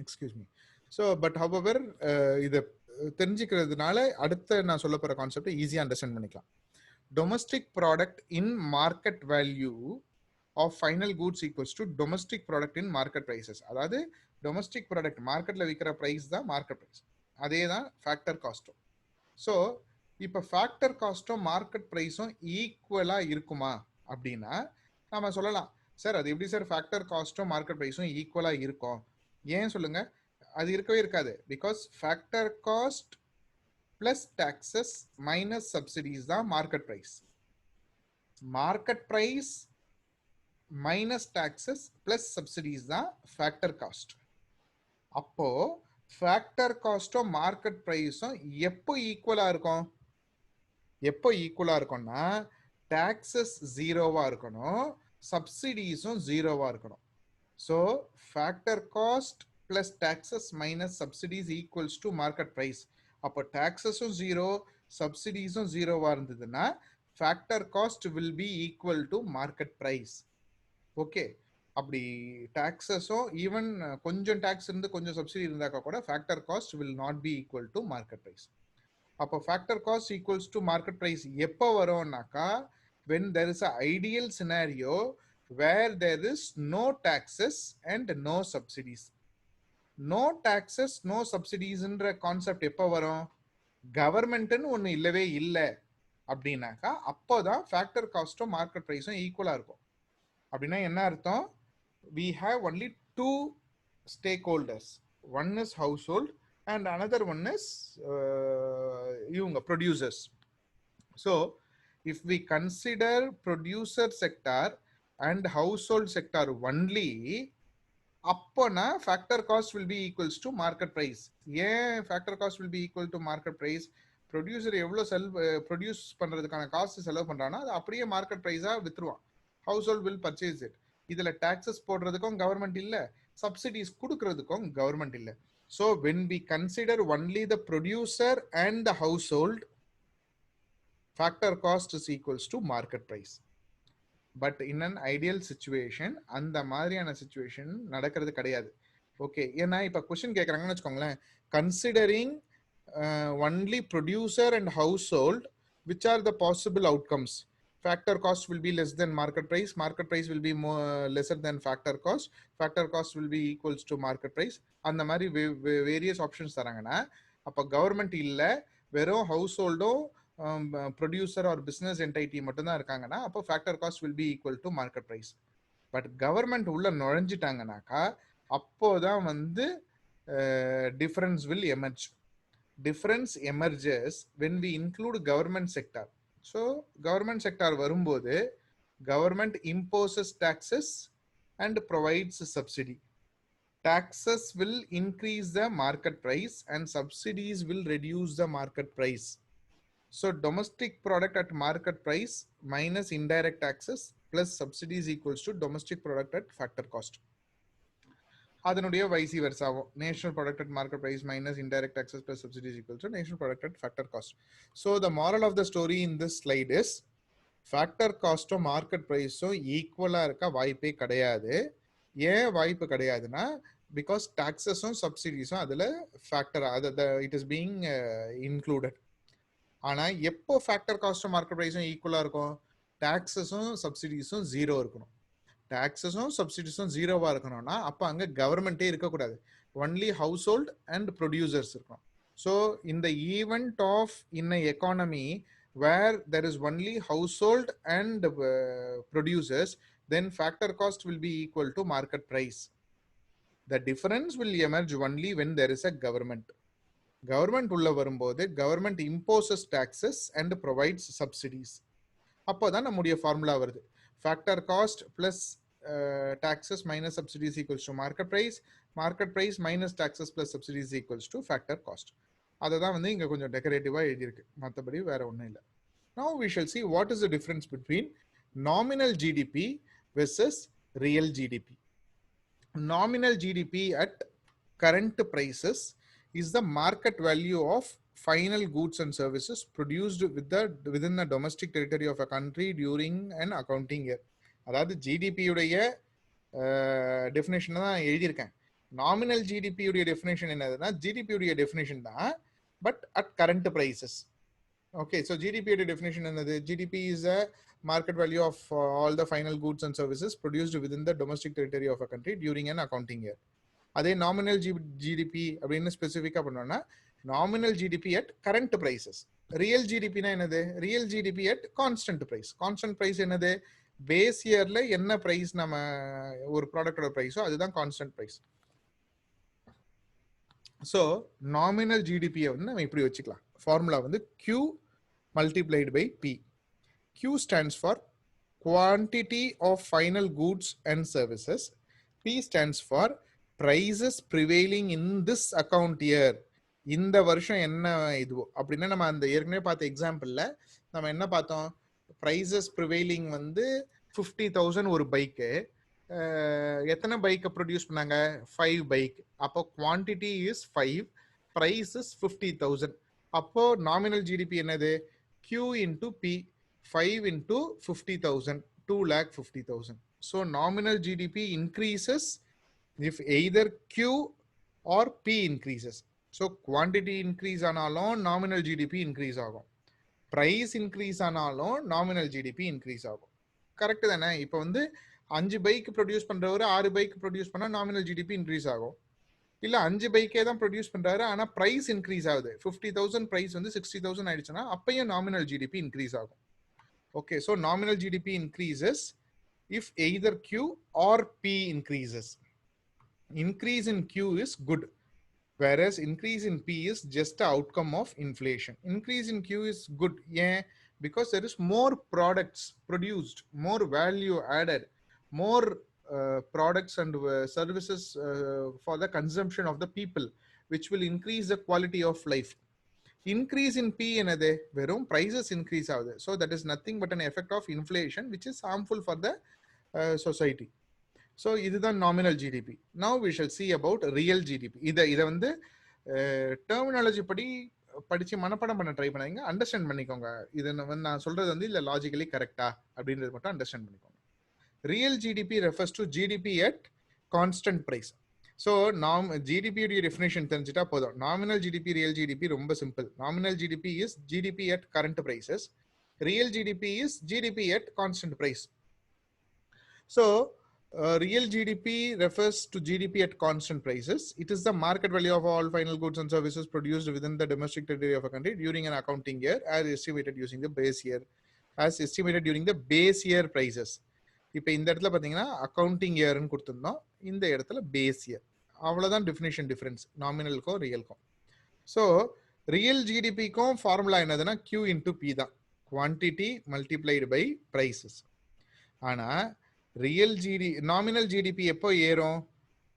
Excuse me. So but however இதை தெரிஞ்சுக்கிறதுனால அடுத்த நான் சொல்ல போகிற கான்செப்டை ஈஸியாக அண்டர்ஸ்டாண்ட் பண்ணிக்கலாம். Domestic product in market value of final goods equals to domestic product in market prices. அதாவது டொமஸ்டிக் ப்ராடக்ட் மார்க்கெட்டில் விற்கிற ப்ரைஸ் தான் மார்க்கெட் ப்ரைஸ், அதே தான் ஃபேக்டர் காஸ்ட்டும். ஸோ இப்போ ஃபேக்டர் காஸ்ட்டும் மார்க்கெட் ப்ரைஸும் ஈக்குவலாக இருக்குமா அப்படின்னா நம்ம சொல்லலாம், சார் அது எப்படி சார் ஃபேக்டர் காஸ்ட்டும் மார்க்கெட் ப்ரைஸும் ஈக்குவலாக இருக்கும்? ஏன் சொல்லுங்க? அது இருக்கவே இருக்காது. Because factor cost plus taxes minus subsidies தான் market price. Market price minus taxes plus subsidies தான் ஃபேக்டர் காஸ்ட். அப்போ ஃபேக்டர் காஸ்டும் மார்க்கெட் பிரைஸும் எப்போ ஈக்குவலா இருக்கும்? எப்போ ஈக்குவலா இருக்கும்னா டாக்ஸஸ் ஜீரோவா இருக்கணும், சப்சிடிஸும் ஜீரோவா இருக்கணும். So factor cost plus taxes minus subsidies equals to market price. அப்போ taxesum zero, subsidiesum zero வா இருந்ததுன்னா factor cost will be equal to market price. Okay, அப்படி taxesum even கொஞ்சம் tax இருந்து கொஞ்சம் subsidy இருந்தாக்க கூட factor cost will not be equal to market price. அப்போ factor cost equals to market price எப்போ வரும்னாக்கா when there is an ideal scenario where there is no taxes and no subsidies. No taxes, no subsidies என்ற concept எப்போ வரும்? கவர்மெண்ட்னு ஒன்று இல்லவே இல்லை அப்படின்னாக்கா அப்போதான் ஃபேக்டர் காஸ்ட்டும் மார்க்கெட் ப்ரைஸும் ஈக்குவலாக இருக்கும். அப்படின்னா என்ன அர்த்தம்? we have only two stakeholders. One is household and another one is இவங்க producers. So if we consider producer sector and household sector only, அப்போனா factor cost will be equals to market price. ஏன் factor cost will be equal to market price? Producer எவ்வளோ produce பண்ணுறதுக்கான cost செலவு பண்ணுறான்னா அது அப்படியே market ப்ரைஸாக விற்றுருவான். Household will purchase it. இதில் டாக்ஸஸ் போடுறதுக்கும் கவர்மெண்ட் இல்லை, சப்சிடிஸ் கொடுக்கறதுக்கும் கவர்மெண்ட் இல்லை. So when we consider only the producer and the household, factor cost is equals to market price. But in an ideal situation அந்த மாதிரியான situation நடக்கிறது கிடையாது. Okay, ஏன்னா இப்போ கொஸ்டின் கேட்குறாங்கன்னு வச்சுக்கோங்களேன், considering only producer and household, which are the possible outcomes? Factor cost will be less than market price will be more lesser than factor cost will be equals to market price. அந்த மாதிரி various options தராங்கன்னா அப்போ government இல்லை, வெறும் ஹவுஸ் ஹோல்டும் producer or business entity மட்டும்தான் இருக்காங்கன்னா அப்போ factor cost will be equal to market price. But government உள்ள நுழைஞ்சிட்டாங்கனாக்கா அப்போதான் வந்து difference will emerge. Difference emerges when we include government sector. So government sector வரும்போது Government imposes taxes and provides subsidy. Taxes will increase the market price and subsidies will reduce the market price. So domestic product at market price minus indirect taxes plus subsidies equals to domestic product at factor cost. அதனுடைய vice versa ஆகும். National product at market price minus indirect taxes plus subsidies equals to national product at factor cost. So the moral of the story in this slide is factor cost market price ஈக்குவலா இருக்க வாய்ப்பே கிடையாது. ஏன் வாய்ப்பு கிடையாதுன்னா because டாக்ஸஸும் சப்சிடிஸும் அதில் factor it is being included. ஆனால் எப்போ factor காஸ்ட்டும் மார்க்கெட் ப்ரைஸும் ஈக்குவலாக இருக்கும்? டாக்ஸஸும் சப்சிடிஸும் ஜீரோ இருக்கணும். டாக்ஸஸும் சப்சிடிஸும் ஜீரோவாக இருக்கணும்னா அப்போ அங்கே கவர்மெண்ட்டே இருக்கக்கூடாது. Only household and producers இருக்கணும். ஸோ இந்த event of in a economy where there is only household and producers, then factor cost will be equal to market price. The difference will emerge only when there is a government. Government உள்ள வரும்போது government imposes taxes and provides subsidies. அப்போதான் நம்முடைய formula வருது. Factor cost plus taxes minus subsidies equals to market price. Market price minus taxes plus subsidies equals to factor cost. அதுதான் வந்து இங்க கொஞ்சம் டெக்கரேட்டிவா எழுதியிருக்கு, மற்றபடி வேற ஒன்றும் இல்லை. Now we shall see what is the difference between nominal GDP versus real GDP. Nominal GDP at current prices is the market value of final goods and services produced within the domestic territory of a country during an accounting year. அதாவது GDP உடைய definition தான் எழுதியிருக்கேன். Nominal GDP உடைய definition என்னதுன்னா GDP உடைய definition தான், but at current prices. Okay, so GDP definition another. GDP is a market value of all the final goods and services produced within the domestic territory of a country during an accounting year. அதே nominal GDP அப்படின்னு ஸ்பெசிஃபிக்கா பண்ணோம்னா nominal GDP at current prices. Real GDP னா என்னது? Real GDP at constant price. Constant price என்னது? Base இயர்ல என்ன price நம்ம ஒரு ப்ராடக்டோட பிரைஸோ அதுதான் கான்ஸ்டன்ட் பிரைஸ். ஸோ நாமினல் ஜிடிபியை வந்து நம்ம இப்படி வச்சுக்கலாம். ஃபார்முலா வந்து Q multiplied by P. Q stands for quantity of final goods and services. P stands for prices prevailing in this account year. இந்த வருஷம் என்ன இதுவோ அப்படின்னா நம்ம அந்த ஏற்கனவே பார்த்த எக்ஸாம்பிள்ல நம்ம என்ன பார்த்தோம்? prices prevailing வந்து 50,000 ஒரு பைக்கு. எத்தனை பைக்கை ப்ரொடியூஸ் பண்ணாங்க? 5 பைக். அப்போ குவான்டிட்டி இஸ் 5, பிரைஸ் இஸ் 50,000. அப்போ நாமினல் ஜிடிபி என்னது? Q into P, 5 into 50,000, 2,50,000. So nominal GDP increases if either Q or P increases. So quantity increase ஆனாலும் nominal GDP increase ஆகும், price increase ஆனாலும் nominal GDP increase ஆகும். Correct தானே? இப்போ வந்து 5 bike produce பண்றவர் 6 பைக் ப்ரொடியூஸ் பண்ணா நாமினல் ஜிடிபி இன்க்ரீஸ் ஆகும். இல்ல 5 பைக்கே தான் ப்ரொடியூஸ் பண்றாரு, ஆனா பிரைஸ் இன்க்ரீஸ் ஆகுது. 50,000 பிரைஸ் வந்து 60,000 ஆயிடுச்சுன்னா அப்பயும் நாமினல் ஜிடிபி இன்க்ரீஸ் ஆகும். Okay, so nominal GDP increases if either Q or P increases. Increase in Q is good, whereas increase in P is just the outcome of inflation. Increase in Q is good, yeah, because there is more products produced, more value added, more products and services for the consumption of the people, which will increase the quality of life. Increase in P என்னது? வெறும் prices increase ஆகுது. So that is nothing but an effect of inflation which is harmful for the society. So இதுதான் nominal GDP. Now we shall see about real GDP. இதை வந்து terminology படி படிச்சு மனப்பாடம் பண்ண ட்ரை பண்ணாங்க, அண்டர்ஸ்டாண்ட் பண்ணிக்கோங்க. இது வந்து நான் சொல்றது வந்து இல்லை லாஜிக்கலி கரெக்டா அப்படின்றது மட்டும் அண்டர்ஸ்டாண்ட் பண்ணிக்கோங்க. Real GDP refers to GDP at constant price. So GDP உடைய டெஃபினேஷன் தெரிஞ்சுட்டா போதும். நாமினல் GDP, real GDP ரொம்ப simple. Nominal GDP is GDP at current prices. Real GDP is GDP at constant price. So real GDP refers to GDP at constant prices. It is the market value of all final goods and services produced within the domestic territory of a country during an accounting year as estimated using the base year, as estimated during the base year prices. இப்போ இந்த இடத்துல பார்த்தீங்கன்னா accounting இயர்னு கொடுத்துருந்தோம், இந்த இடத்துல base year. அவ்வளோதான் definition difference நாமினலுக்கும் ரியலுக்கும். ஸோ ரியல் ஜிடிபிக்கும் ஃபார்முலா என்னதுன்னா Q into P தான், குவான்டிட்டி மல்டிப்ளைடு பை ப்ரைஸஸ். ஆனா ரியல் நாமினல் ஜிடிபி எப்போ ஏறும்?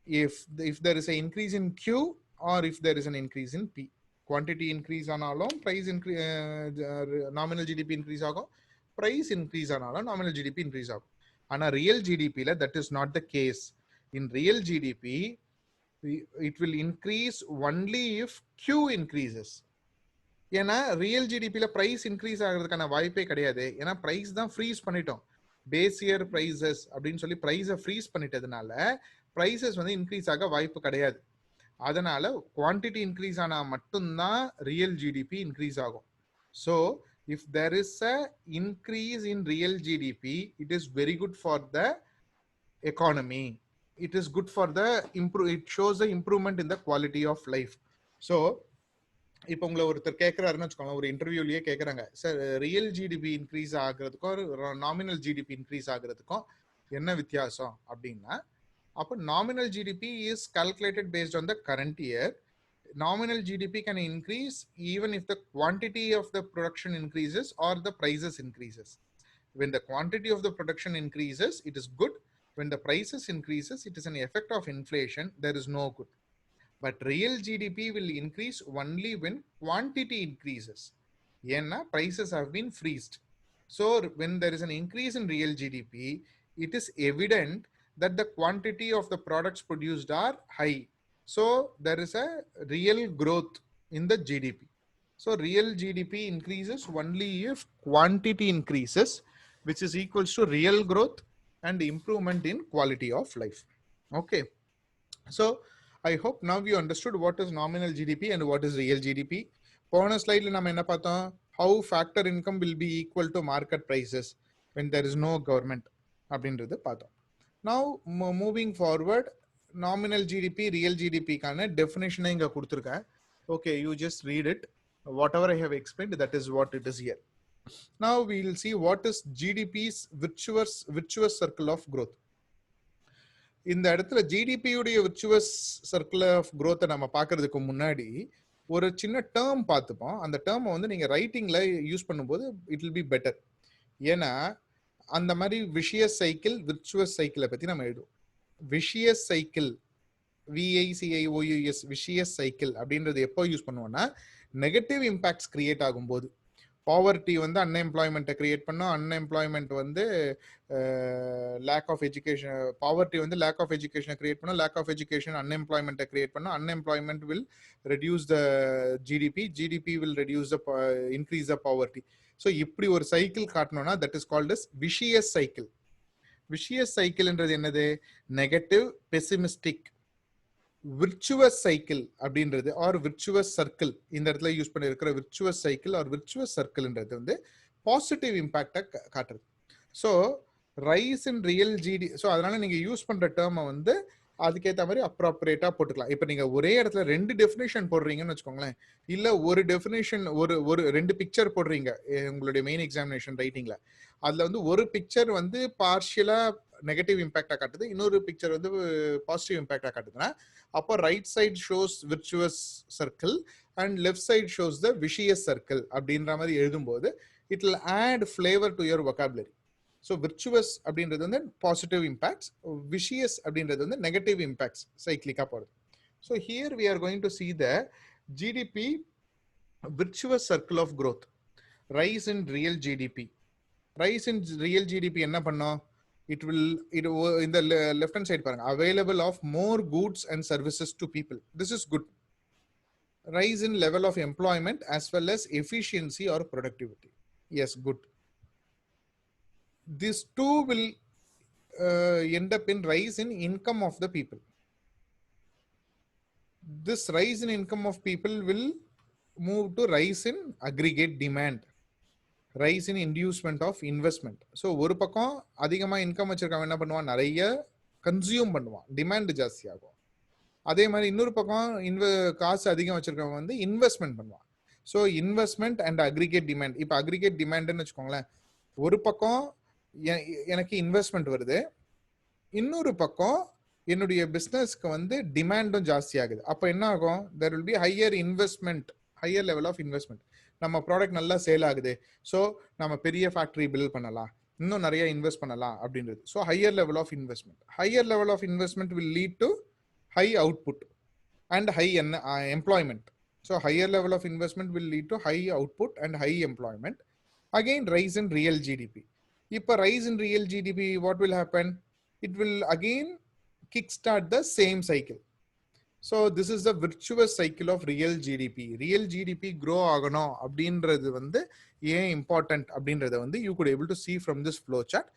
if there is an increase in Q or if there is an increase in P. Quantity increase ஆனாலும் price increase, nominal GDP increase ஆகும். Price increase ஆனாலும் nominal GDP increase ஆகும். ஆனா real GDP ல that is not the case. In real GDP it will increase only if Q increases. ஏன்னா real ஜிடிபியில் price increase ஆகிறதுக்கான வாய்ப்பே கிடையாது. ஏன்னா ப்ரைஸ் தான் ஃப்ரீஸ் பண்ணிட்டோம். பேஸ் இயர் ப்ரைஸஸ் அப்படின்னு சொல்லி ப்ரைஸை ஃப்ரீஸ் பண்ணிட்டதுனால ப்ரைஸஸ் வந்து இன்க்ரீஸ் ஆக வாய்ப்பு கிடையாது. அதனால குவான்டிட்டி இன்க்ரீஸ் ஆனால் மட்டும்தான் ரியல் ஜிடிபி இன்க்ரீஸ் ஆகும். So if there is a increase in real GDP, it is very good for the economy. It is good for the it shows the improvement in the quality of life. So இப்போ உங்களை ஒருத்தர் கேட்கறாருன்னு வச்சுக்கோங்க, ஒரு இன்டர்வியூலயே கேட்கறாங்க, sir real GDP increase ஆகுறதுக்கும் nominal GDP increase ஆகுறதுக்கும் என்ன வித்தியாசம் அப்படின்னா, அப்போ nominal GDP is calculated based on the current year. Nominal GDP can increase even if the quantity of the production increases or the prices increases. When the quantity of the production increases, it is good. When the prices increases, it is an effect of inflation. There is no good. But real GDP will increase only when quantity increases. Yenna prices have been freezed. So when there is an increase in real GDP, it is evident that the quantity of the products produced are high. So there is a real growth in the GDP. So real GDP increases only if quantity increases, which is equals to real growth and improvement in quality of life. Okay. So I hope now you understood what is nominal GDP and what is real GDP. போன ஸ்லைட்ல நம்ம என்ன பார்த்தோம்? How factor income will be equal to market prices when there is no government அப்படின்றது பார்த்தோம். Now moving forward, nominal GDP, real GDP கான definition இங்க கொடுத்திருக்கேன். Okay, you just read it. Whatever I have explained, that is what it is here. Now we will see what is GDP's virtuous circle of growth. இந்த இடத்துல ஜிடிபியுடைய virtuous circle of growth நம்ம பார்க்கறதுக்கு முன்னாடி ஒரு சின்ன term பார்த்துப்போம். அந்த டேர்மை வந்து நீங்கள் ரைட்டிங்கில் யூஸ் பண்ணும்போது இட் வில் பி பெட்டர். ஏன்னா அந்த மாதிரி விஷியஸ் சைக்கிள், விர்ச்சுவஸ் சைக்கிளை பற்றி நம்ம எழுதுவோம். Vicious cycle, VICIOUS, vicious cycle அப்படின்றது எப்போ யூஸ் பண்ணுவோம்னா, நெகட்டிவ் இம்பேக்ட்ஸ் கிரியேட் ஆகும்போது. பாவர்ட்டி வந்து அன்எம்ப்ளாய்மெண்ட்டை கிரியேட் பண்ணோம், அன்எம்ப்ளாய்மெண்ட் வந்து லேக் ஆஃப் எஜுகேஷன், பாவர்ட்டி வந்து லேக் ஆஃப் எஜுகேஷனை கிரியேட் பண்ணோம், லேக் ஆஃப் எஜுகேஷன் அன்எம்ப்ளாய்மெண்ட்டை கிரியேட் பண்ணோம், unemployment will reduce the GDP, GDP will reduce the increase the poverty. So இப்படி ஒரு சைக்கிள் காட்டணும்னா that is called as vicious cycle. Vicious சைக்கிள்ன்றது என்னது? Negative, pessimistic. விர்ச்சுவஸ் சைக்கிள் அப்படின்றது ஆர் விர்ச்சுவஸ் சர்க்கிள், இந்த இடத்துல யூஸ் பண்ணிருக்கிற விர்ச்சுவஸ் சைக்கிள் ஆர் விர்ச்சுவஸ் சர்க்கிள்ன்றது வந்து பாசிட்டிவ் இம்பாக்டை காட்டுறது. So rise in real GD, so அதனால நீங்க யூஸ் பண்ற டேர்மை வந்து அதுக்கேற்ற மாதிரி அப்ராப்ரியேட்டா போட்டுக்கலாம். இப்போ நீங்க ஒரே இடத்துல ரெண்டு டெஃபினேஷன் போடுறீங்கன்னு வச்சுக்கோங்களேன், இல்ல ஒரு டெஃபினேஷன் ஒரு ரெண்டு பிக்சர் போடுறீங்க உங்களுடைய மெயின் எக்ஸாமினேஷன் ரைட்டிங்ல, அதுல வந்து ஒரு பிக்சர் வந்து பார்ஷியலா நெகட்டிவ் இம்பாக்டா காட்டுது, இன்னொரு பிக்சர் வந்து பாசிட்டிவ் இம்பாக்டா காட்டுதுன்னா, அப்போ right side shows virtuous circle and left side shows the vicious circle அப்படின்ற மாதிரி எழுதும்போது it will add flavour to your vocabulary. So virtuous அப்படின்றது வந்து பாசிட்டிவ் இம்பாக்ட்ஸ், விஷியஸ் அப்படின்றது வந்து நெகட்டிவ் இம்பாக்ட்ஸ் சைக்கிளிக்கா போடுது. So here we are going to see the GDP virtuous circle of growth. Rise in real GDP. Rise in real GDP என்ன பண்ணோம்? It will, in the left hand side பாருங்க, available of more goods and services to people. This is good. Rise in level of employment as well as efficiency or productivity. Yes, good. These two will end up in rise in income of the people. This rise in income of people will move to rise in aggregate demand, rise in inducement of investment. So ஒரு பக்கம் அதிகமா income வச்சிருக்கவன் என்ன பண்ணுவான்? நிறைய consume பண்ணுவான், demand ஜாஸ்தி ஆகும். அதே மாதிரி இன்னொரு பக்கம் காசு அதிகம் வச்சிருக்கவன் வந்து இன்வெஸ்ட்மெண்ட் பண்ணுவான். So investment and aggregate demand. இப்போ அக்ரிகேட் டிமாண்ட்னு வச்சுக்கோங்களேன், ஒரு பக்கம் எனக்கு இன்வெஸ்ட்மெண்ட் வருது, இன்னொரு பக்கம் என்னுடைய பிஸ்னஸ்க்கு வந்து டிமாண்டும் ஜாஸ்தி ஆகுது. அப்போ என்ன ஆகும்? there will be higher investment, higher level of investment. நம்ம ப்ராடக்ட் நல்லா சேல் ஆகுது, ஸோ நம்ம பெரிய ஃபேக்டரி பில்ட் பண்ணலாம், இன்னும் நிறைய இன்வெஸ்ட் பண்ணலாம் அப்படின்றது. So higher level of investment will lead to high output and high employment. So higher level of investment will lead to high output and high employment. Again rise in real GDP. இப்போ rise in real GDP, what will happen? It will again kick start the same cycle. So this is the virtuous cycle of real GDP. Real GDP grow ஆகணும் அப்படின்றது வந்து ஏன் important அப்படின்றத வந்து you could able to see from this flow chart.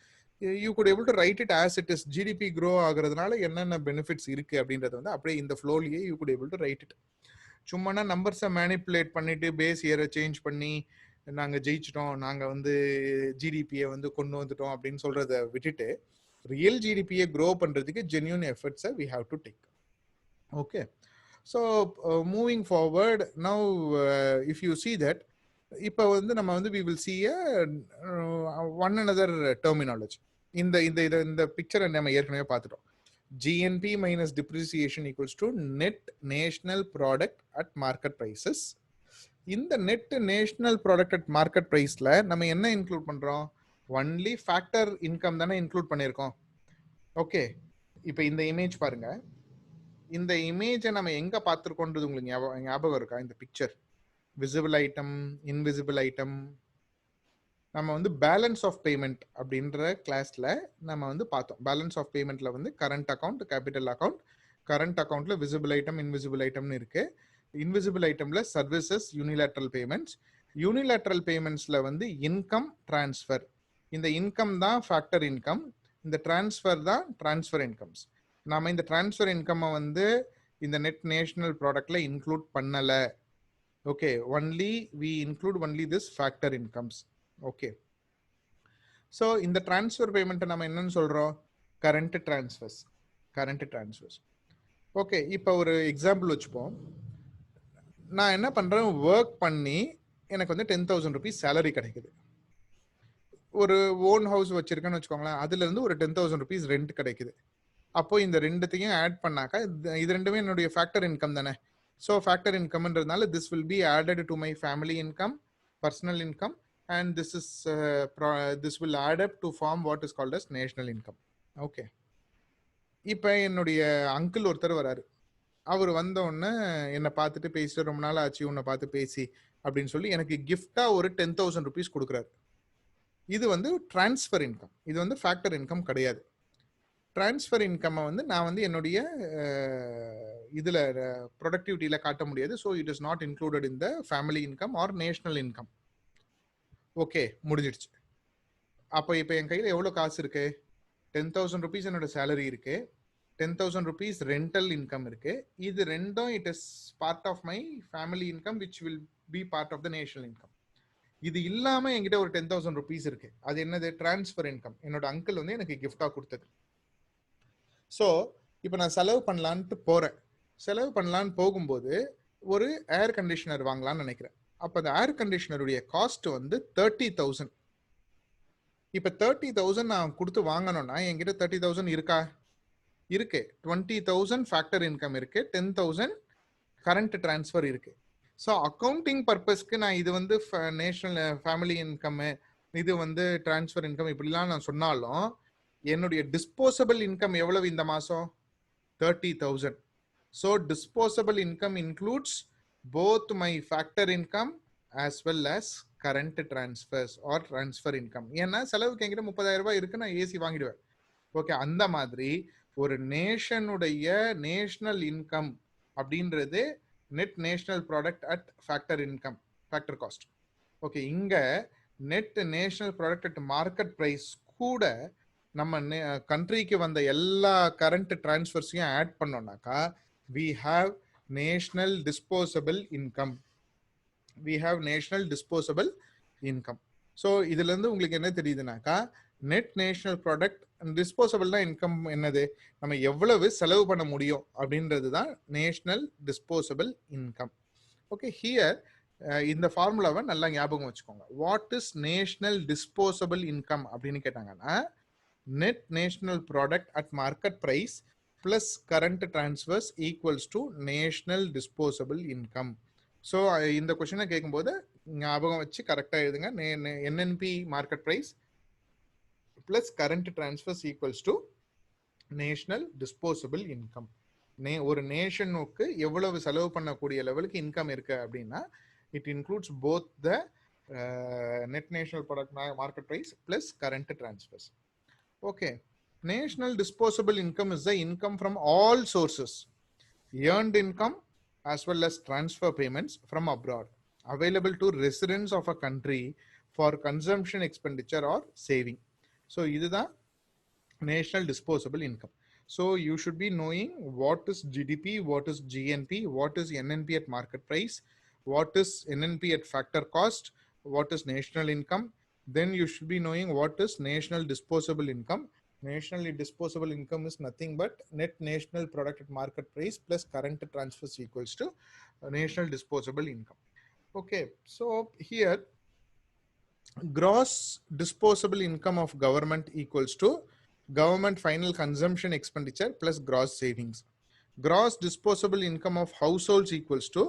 You could able to write it as it is. GDP grow ஆகுறதுனால என்னென்ன benefits இருக்கு அப்படின்றத வந்து அப்படியே இந்த ஃப்ளோலியே you could able to write it. சும்மா நம்பர்ஸை மேனிப்புலேட் பண்ணிட்டு பேஸ் இயரை சேஞ்ச் பண்ணி நாங்கள் ஜெயிச்சிட்டோம், நாங்கள் வந்து ஜிடிபியை வந்து கொண்டு வந்துட்டோம் அப்படின்னு சொல்றதை விட்டுட்டு ரியல் ஜிடிபியை க்ரோ பண்ணுறதுக்கு ஜென்யூன் எஃபர்ட்ஸை we have to take. Okay, so moving forward now, if you see that இப்போ வந்து நம்ம வந்து we will see a one another terminology. இந்த பிக்சரை நம்ம ஏற்கனவே பார்த்துட்டோம். GNP minus depreciation equals to net national product at market prices. இந்த net national product at market priceல நம்ம என்ன இன்க்ளூட் பண்றோம்? ஒன்லி ஃபேக்டர் இன்கம் தானே இன்க்ளூட் பண்ணியிருக்கோம். ஓகே, இப்போ இந்த இமேஜ் பாருங்க. இந்த இமேஜை நம்ம எங்க பார்த்துருக்கோன்றது உங்களுக்கு ஞாபகம் இருக்கா? இந்த picture visible item, invisible item, நம்ம வந்து பேலன்ஸ் ஆஃப் பேமெண்ட் அப்படின்ற கிளாஸ்ல நம்ம வந்து பார்த்தோம். பேலன்ஸ் ஆஃப் பேமெண்ட்ல வந்து current account, capital account. Current அக்கௌண்ட்ல விசிபிள் ஐட்டம், இன்விசிபிள் ஐட்டம்னு இருக்கு. இன்விசிபிள் ஐட்டம்ல சர்வீசஸ், யூனிலேட்ரல் பேமெண்ட்ஸ். யூனிலேட்ரல் பேமெண்ட்ஸ்ல வந்து இன்கம், டிரான்ஸ்ஃபர். இந்த இன்கம் தான் ஃபேக்டர் இன்கம், இந்த டிரான்ஸ்ஃபர் தான் டிரான்ஸ்ஃபர் இன்கம்ஸ். நாம இந்த டிரான்ஸ்ஃபர் இன்கம் வந்து இந்த நெட் நேஷனல் ப்ராடக்ட்ல இன்க்ளூட் பண்ணல. Okay, only we include only this factor incomes. Okay, so இந்த டிரான்ஸ்ஃபர் பேமெண்ட்டை நம்ம என்னன்னு சொல்றோம்? Current transfers. Current transfers. Okay, இப்போ ஒரு எக்ஸாம்பிள் வச்சுப்போம். நான் என்ன பண்றேன்? ஒர்க் பண்ணி எனக்கு வந்து 10,000 rupees சேலரி கிடைக்குது. ஒரு ஓன் ஹவுஸ் வச்சிருக்கேன்னு வச்சுக்கோங்களேன், அதுல இருந்து ஒரு 10,000 rupees ரெண்ட் கிடைக்குது. அப்போ இந்த ரெண்டுத்தையும் ஆட் பண்ணாக்கா இது ரெண்டுமே என்னுடைய ஃபேக்டர் இன்கம் தானே. ஸோ ஃபேக்டர் இன்கம்ன்றதுனால this will be added to my family income, personal income, and this will add up to form what is called as national income. Okay, இப்போ என்னுடைய அங்கிள் ஒருத்தர் வராரு. அவர் வந்த உடனே என்னை பார்த்துட்டு பேசிட்டு, ரொம்ப நாள் ஆச்சு உன்னை பார்த்து பேசி அப்படின்னு சொல்லி எனக்கு கிஃப்டா ஒரு 10,000 rupees கொடுக்குறாரு. இது வந்து டிரான்ஸ்ஃபர் இன்கம். இது வந்து ஃபேக்டர் இன்கம் கிடையாது. டிரான்ஸ்ஃபர் இன்கம்மை வந்து நான் வந்து என்னுடைய இதில் ப்ரொடக்டிவிட்டியில் காட்ட முடியாது. So it is not included in the family income R national income. Okay, முடிஞ்சிடுச்சு. அப்போ இப்போ என் கையில் எவ்வளோ காசு இருக்கு? 10,000 rupees என்னோட சேலரி இருக்கு, 10,000 rupees ரெண்டல் இன்கம் இருக்கு. இது ரெண்டும் it is part of my family income which will be part of the national income. இது இல்லாமல் என்கிட்ட ஒரு 10,000 rupees இருக்கு. அது என்னது? Transfer income. என்னோட அங்கிள் வந்து எனக்கு கிஃப்டாக கொடுத்தது. ஸோ இப்போ நான் செலவு பண்ணலான்ட்டு போகிறேன். செலவு பண்ணலான்னு போகும்போது ஒரு ஏர் கண்டிஷனர் வாங்கலான்னு நினைக்கிறேன். அப்போ அந்த ஏர் கண்டிஷனருடைய காஸ்ட் வந்து 30,000. இப்போ 30,000 நான் கொடுத்து வாங்கணும்னா என்கிட்ட 30,000 இருக்கா? இருக்கு. 20,000 ஃபேக்டர் இன்கம் இருக்கு, 10,000 கரண்ட் டிரான்ஸ்ஃபர் இருக்கு. ஸோ அக்கௌண்டிங் பர்பஸ்க்கு நான் இது வந்து நேஷனல் ஃபேமிலி இன்கம், இது வந்து டிரான்ஸ்ஃபர் இன்கம் இப்படிலாம் நான் சொன்னாலும் என்னுடைய டிஸ்போசபிள் இன்கம் எவ்வளவு இந்த மாசம்? 30,000. So disposable income includes both my factor income as well as current transfers or transfer income. ஏன்னா செலவுக்கு என்கிட்ட 30,000 ரூபாய் இருக்கு, நான் ஏசி வாங்கிடுவேன். ஓகே, அந்த மாதிரி ஒரு நேஷனுடைய நேஷனல் இன்கம் அப்படின்றது net national product at factor income, factor cost. Okay, இங்க net national product at market price கூட நம்ம கண்ட்ரிக்கு வந்த எல்லா கரண்ட் டிரான்ஸ்ஃபர்ஸையும் ஆட் பண்ணோம்னாக்கா we have national disposable income. We have national disposable income. So இதுல இருந்து உங்களுக்கு என்ன தெரியுதுனாக்கா நெட் நேஷனல் ப்ராடக்ட் டிஸ்போசபிள்னா இன்கம் என்னது? நம்ம எவ்வளவு செலவு பண்ண முடியும் அப்படின்றது தான் national disposable income. Okay, here இந்த ஃபார்முலாவை நல்லா ஞாபகம் வச்சுக்கோங்க. What is national disposable income அப்படின்னு கேட்டாங்கன்னா net national product at market price plus current transfers equals to national disposable income. So இந்த கொஸ்டினை கேட்கும்போது ஞாபகம் வச்சு கரெக்டாக எழுதுங்க. NNP market price plus current transfers equals to national disposable income. ஒரு நேஷனுக்கு எவ்வளவு செலவு பண்ணக்கூடிய லெவலுக்கு இன்கம் இருக்கு அப்படின்னா it includes both the net national product market price plus current transfers. Okay, national disposable income is the income from all sources, earned income as well as transfer payments from abroad available to residents of a country for consumption expenditure or saving. So இதுதான் national disposable income. So you should be knowing what is GDP, what is GNP, what is NNP at market price, what is NNP at factor cost, what is national income. Then you should be knowing what is national disposable income. Nationally disposable income is nothing but net national product at market price plus current transfers equals to national disposable income. Okay, so here gross disposable income of government equals to government final consumption expenditure plus gross savings. Gross disposable income of households equals to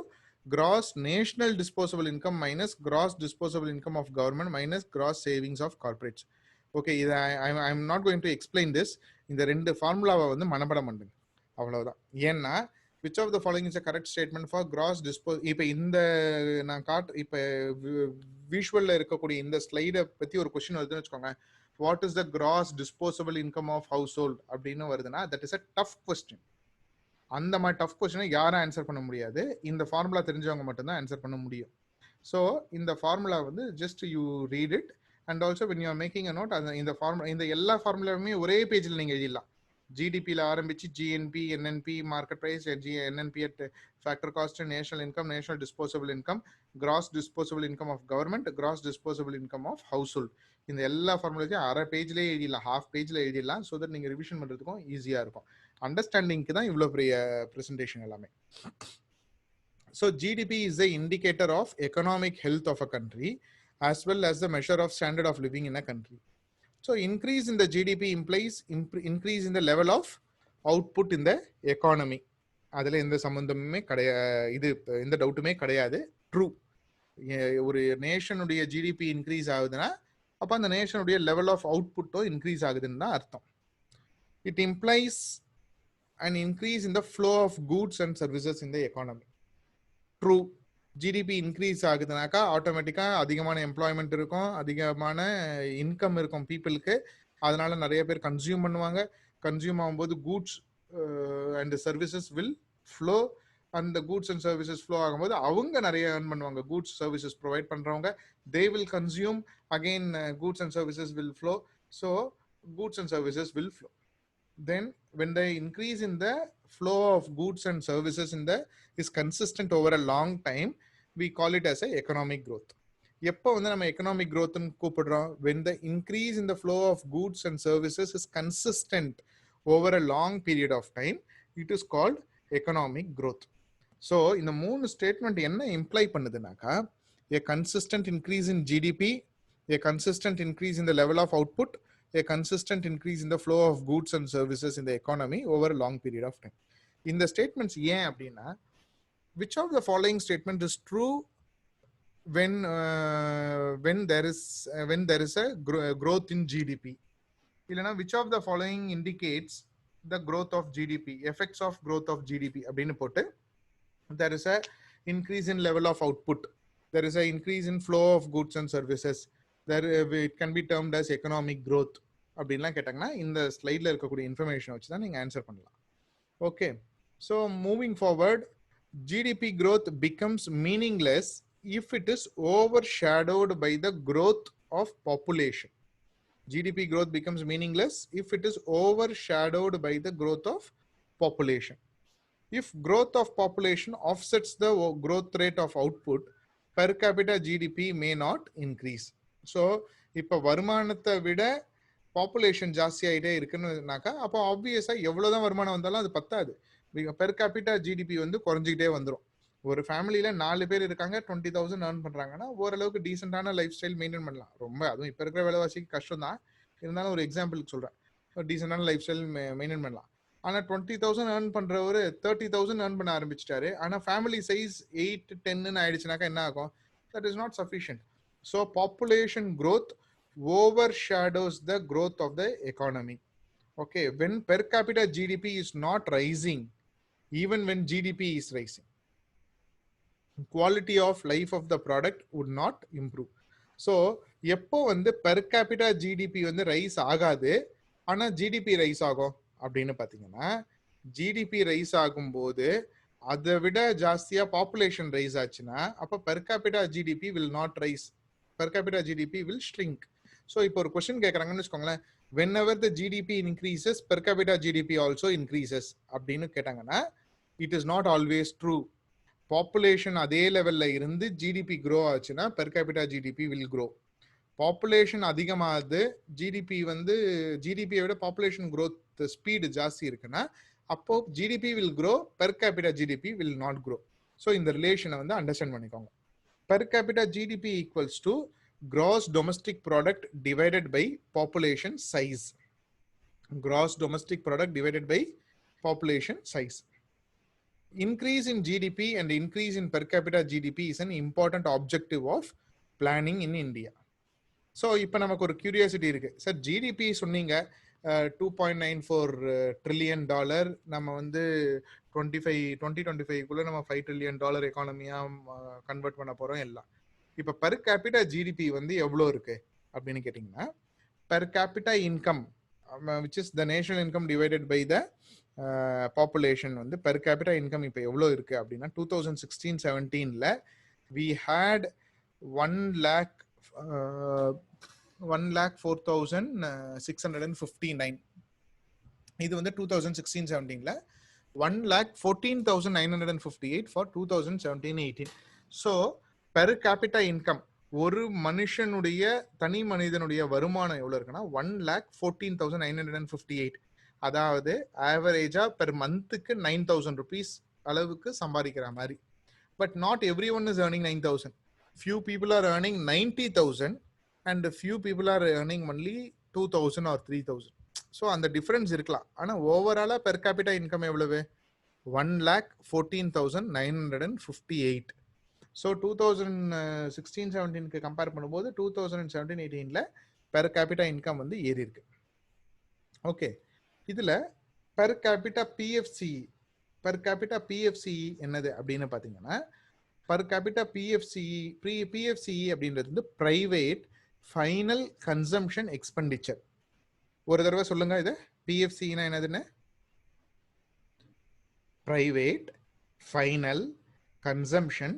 gross national disposable income minus gross disposable income of government minus gross savings of corporates. Okay, I'm not going to explain this. இந்த ரெண்டு ஃபார்முலாவை வந்து மனப்பாடம் பண்ணுங்க, அவ்வளவுதான். ஏன்னா which of the following is a correct statement for gross disposal. இப்போ இந்த நான் இப்போ விஷுவல்ல இருக்கக்கூடிய இந்த ஸ்லைடை பத்தி ஒரு கொஸ்டின் வருதுன்னு வச்சுக்கோங்க, what is the gross disposable income of household அப்படின்னு வருதுன்னா that is a tough question. அந்த மாதிரி டஃப் கொஸ்டினை யாரும் ஆன்சர் பண்ண முடியாது, இந்த ஃபார்முலா தெரிஞ்சவங்க மட்டும்தான் ஆன்சர் பண்ண முடியும். ஸோ இந்த ஃபார்முலா வந்து just you read it and also when you are making a note, அந்த இந்த ஃபார்முலா இந்த எல்லா ஃபார்முலாவுமே ஒரே பேஜில் நீங்கள் எழுதிடலாம். ஜிடிபியில் ஆரம்பிச்சு GNP, NNP, market price, NNP at factor cost, national income, national disposable income, gross disposable income of government, gross disposable income of household. இந்த எல்லா ஃபார்முலாத்தையும் அரை பேஜ்லேயே எழுதிடலாம், ஹாஃப் பேஜில் எழுதிடலாம். ஸோ தட் நீங்கள் ரிவிஷன் பண்ணுறதுக்கும் ஈஸியாக இருக்கும். அண்டர்ஸ்டாண்டிங்க்கு தான் இவ்வளோ பெரிய ப்ரெசன்டேஷன் எல்லாமே. So GDP is the indicator of economic health of a country as well as the measure of standard of living in a country. So increase in the GDP implies increase in the level of output in the economy. அதில் எந்த சம்பந்தமே கிடையாது, இது எந்த டவுட்டுமே கிடையாது, true. ஒரு நேஷனுடைய GDP increase ஆகுதுன்னா அப்போ அந்த நேஷனுடைய லெவல் ஆஃப் அவுட்புட்டோ இன்க்ரீஸ் ஆகுதுன்னு தான் அர்த்தம். It implies an increase in the flow of goods and services in the economy. True. GDP increase ஆகுதுனாக்கா ஆட்டோமேட்டிக்காக அதிகமான எம்ப்ளாய்மெண்ட் இருக்கும், அதிகமான இன்கம் இருக்கும் பீப்புளுக்கு. அதனால நிறைய பேர் கன்சியூம் பண்ணுவாங்க. கன்சியூம் ஆகும்போது goods and services will flow. அந்த கூட்ஸ் அண்ட் சர்வீசஸ் ஃப்ளோ ஆகும்போது அவங்க நிறைய ஏர்ன் பண்ணுவாங்க. கூட்ஸ் சர்வீசஸ் ப்ரொவைட் பண்ணுறவங்க தே will consume, again goods and services will flow. So goods and services will flow. Then when the increase in the flow of goods and services is consistent over a long time, we call it as a economic growth. எப்போ வந்து நம்ம economic growth ன்னு கூப்பிடுறோம்? when the increase in the flow of goods and services is consistent over a long period of time, it is called economic growth. So இந்த மூணு statement என்ன imply பண்ணுதுனாக்கா, a consistent increase in GDP, a consistent increase in the level of output, a consistent increase in the flow of goods and services in the economy over a long period of time. In the statements ஏன் அப்படின்னா, which of the following statement is true when there is a growth in GDP? இல்லைனா which of the following indicates the growth of GDP, effects of growth of GDP அப்படின்னு போட்டு, there is a increase in level of output, there is a increase in flow of goods and services, there it can be termed as economic growth அப்படின்லாம் கேட்டாங்கன்னா இந்த ஸ்லைடில் இருக்கக்கூடிய information வச்சு தான் நீங்கள் ஆன்சர் பண்ணலாம். Okay, so moving forward, GDP growth becomes meaningless if it is overshadowed by the growth of population. GDP growth becomes meaningless if it is overshadowed by the growth of population. If growth of population offsets the growth rate of output, per capita GDP may not increase. So இப்போ வருமானத்தை விட population ஜாஸ்தி ஆகிட்டே இருக்குன்னாக்கா அப்போ ஆப்வியஸாக எவ்வளோதான் வருமானம் வந்தாலும் அது பத்தாது. பெர் கேபிட்டா ஜிடிபி வந்து குறைஞ்சிக்கிட்டே வந்துடும். ஒரு ஃபேமிலியில் 4 பேர் இருக்காங்க, 20,000 ஏர்ன் பண்ணுறாங்கன்னா ஓரளவுக்கு டீசெண்டான லைஃப் ஸ்டைல் மெயின்டைன் பண்ணலாம். ரொம்ப அதுவும் இப்போ இருக்கிற விலைவாசிக்கு கஷ்டம் தான், இருந்தாலும் ஒரு எக்ஸாம்பிளுக்கு சொல்கிறேன், டீசெண்டான லைஃப் ஸ்டைல் மெயின்டைன் பண்ணலாம். ஆனால் 20,000 ஏர்ன் பண்ணுறவர் 30,000 ஏர்ன் பண்ண ஆரம்பிச்சிட்டாரு, ஆனால் ஃபேமிலி சைஸ் 8-10 ஆயிடுச்சுனாக்கா என்ன ஆகும்? That is not sufficient. So population growth overshadows the growth of the economy. Okay, when per capita GDP is not rising, even when GDP is rising, quality of life of the product would not improve. So எப்போ வந்து per capita GDP வந்து rice ஆகாது, ஆனா GDP rice ஆகும் அப்படின்னு பார்த்தீங்கன்னா, GDP rice ஆகும்போது அதை விட ஜாஸ்தியா பாப்புலேஷன் ரைஸ் ஆச்சுன்னா அப்போ per capita GDP will not rise, per capita GDP will shrink. So இப்போ ஒரு கொஸ்டின் கேட்குறாங்கன்னு வச்சுக்கோங்களேன், whenever the GDP increases per capita GDP also increases அப்படின்னு கேட்டாங்கன்னா, it is not always true. Population அதே லெவல்ல இருந்து ஜிடிபி க்ரோ ஆச்சுன்னா per capita GDP will grow. Population அதிகமாகுது, ஜிடிபி வந்து ஜிடிபியை விட பாப்புலேஷன் growth ஸ்பீடு ஜாஸ்தி இருக்குன்னா அப்போ GDP will grow, per capita GDP will not grow. So இந்த ரிலேஷனை வந்து அண்டர்ஸ்டாண்ட் பண்ணிக்கோங்க. Per capita GDP equals to gross domestic product divided by population size. Gross domestic product divided by population size. Increase in GDP and increase in per capita GDP is an important objective of planning in India. So இப்போ நமக்கு ஒரு curiosity இருக்கு, sir GDP சொன்னீங்க $2.94 trillion, நம்ம வந்து 2025 நம்ம $5 trillion எக்கானமியா convert பண்ண போறோம் எல்லாம். இப்போ per capita ஜிடிபி வந்து எவ்வளோ இருக்கு அப்படின்னு கேட்டிங்கன்னா, per capita income which is the national income divided by the population வந்து per capita income இப்போ எவ்வளோ இருக்கு அப்படின்னா 2016-17ல we had 1,04,659. இது வந்து 2016-17ல 1,14,958 for 2017-18. So per capita income, ஒரு மனுஷனுடைய தனி மனிதனுடைய வருமானம் எவ்வளவு இருக்குன்னா 1,14,958. அதாவது ஆவரேஜா பெர் மந்த்துக்கு 9,000 rupees அளவுக்கு சம்பாதிக்கிற மாதிரி. But not every one is earning 9,000. few people are earning 90,000 and few people are earning only 2,000 or 3,000. So அந்த டிஃபரன்ஸ் இருக்கலாம். ஆனால் ஓவராலா பெர் கேபிட்டா இன்கம் எவ்வளவு? 1,14,958. ஸோ 2016-17க்கு கம்பேர் பண்ணும்போது 2017-18ல பெர் கேபிட்டா இன்கம் வந்து ஏறி இருக்கு. ஓகே, இதுல பெர் கேபிட்டா பிஎஃப்சிஇ, பெர் கேபிட்டா பிஎஃப்சிஇ என்னது அப்படின்னு பார்த்தீங்கன்னா, பெர் கேபிட்டா பிஎஃப்சிஇ அப்படின்றது வந்து பிரைவேட் ஃபைனல் கன்சம்ஷன் எக்ஸ்பெண்டிச்சர். ஒரு தடவை சொல்லுங்க, இது பிஎஃப்சினா என்னதுன்னு? Private final consumption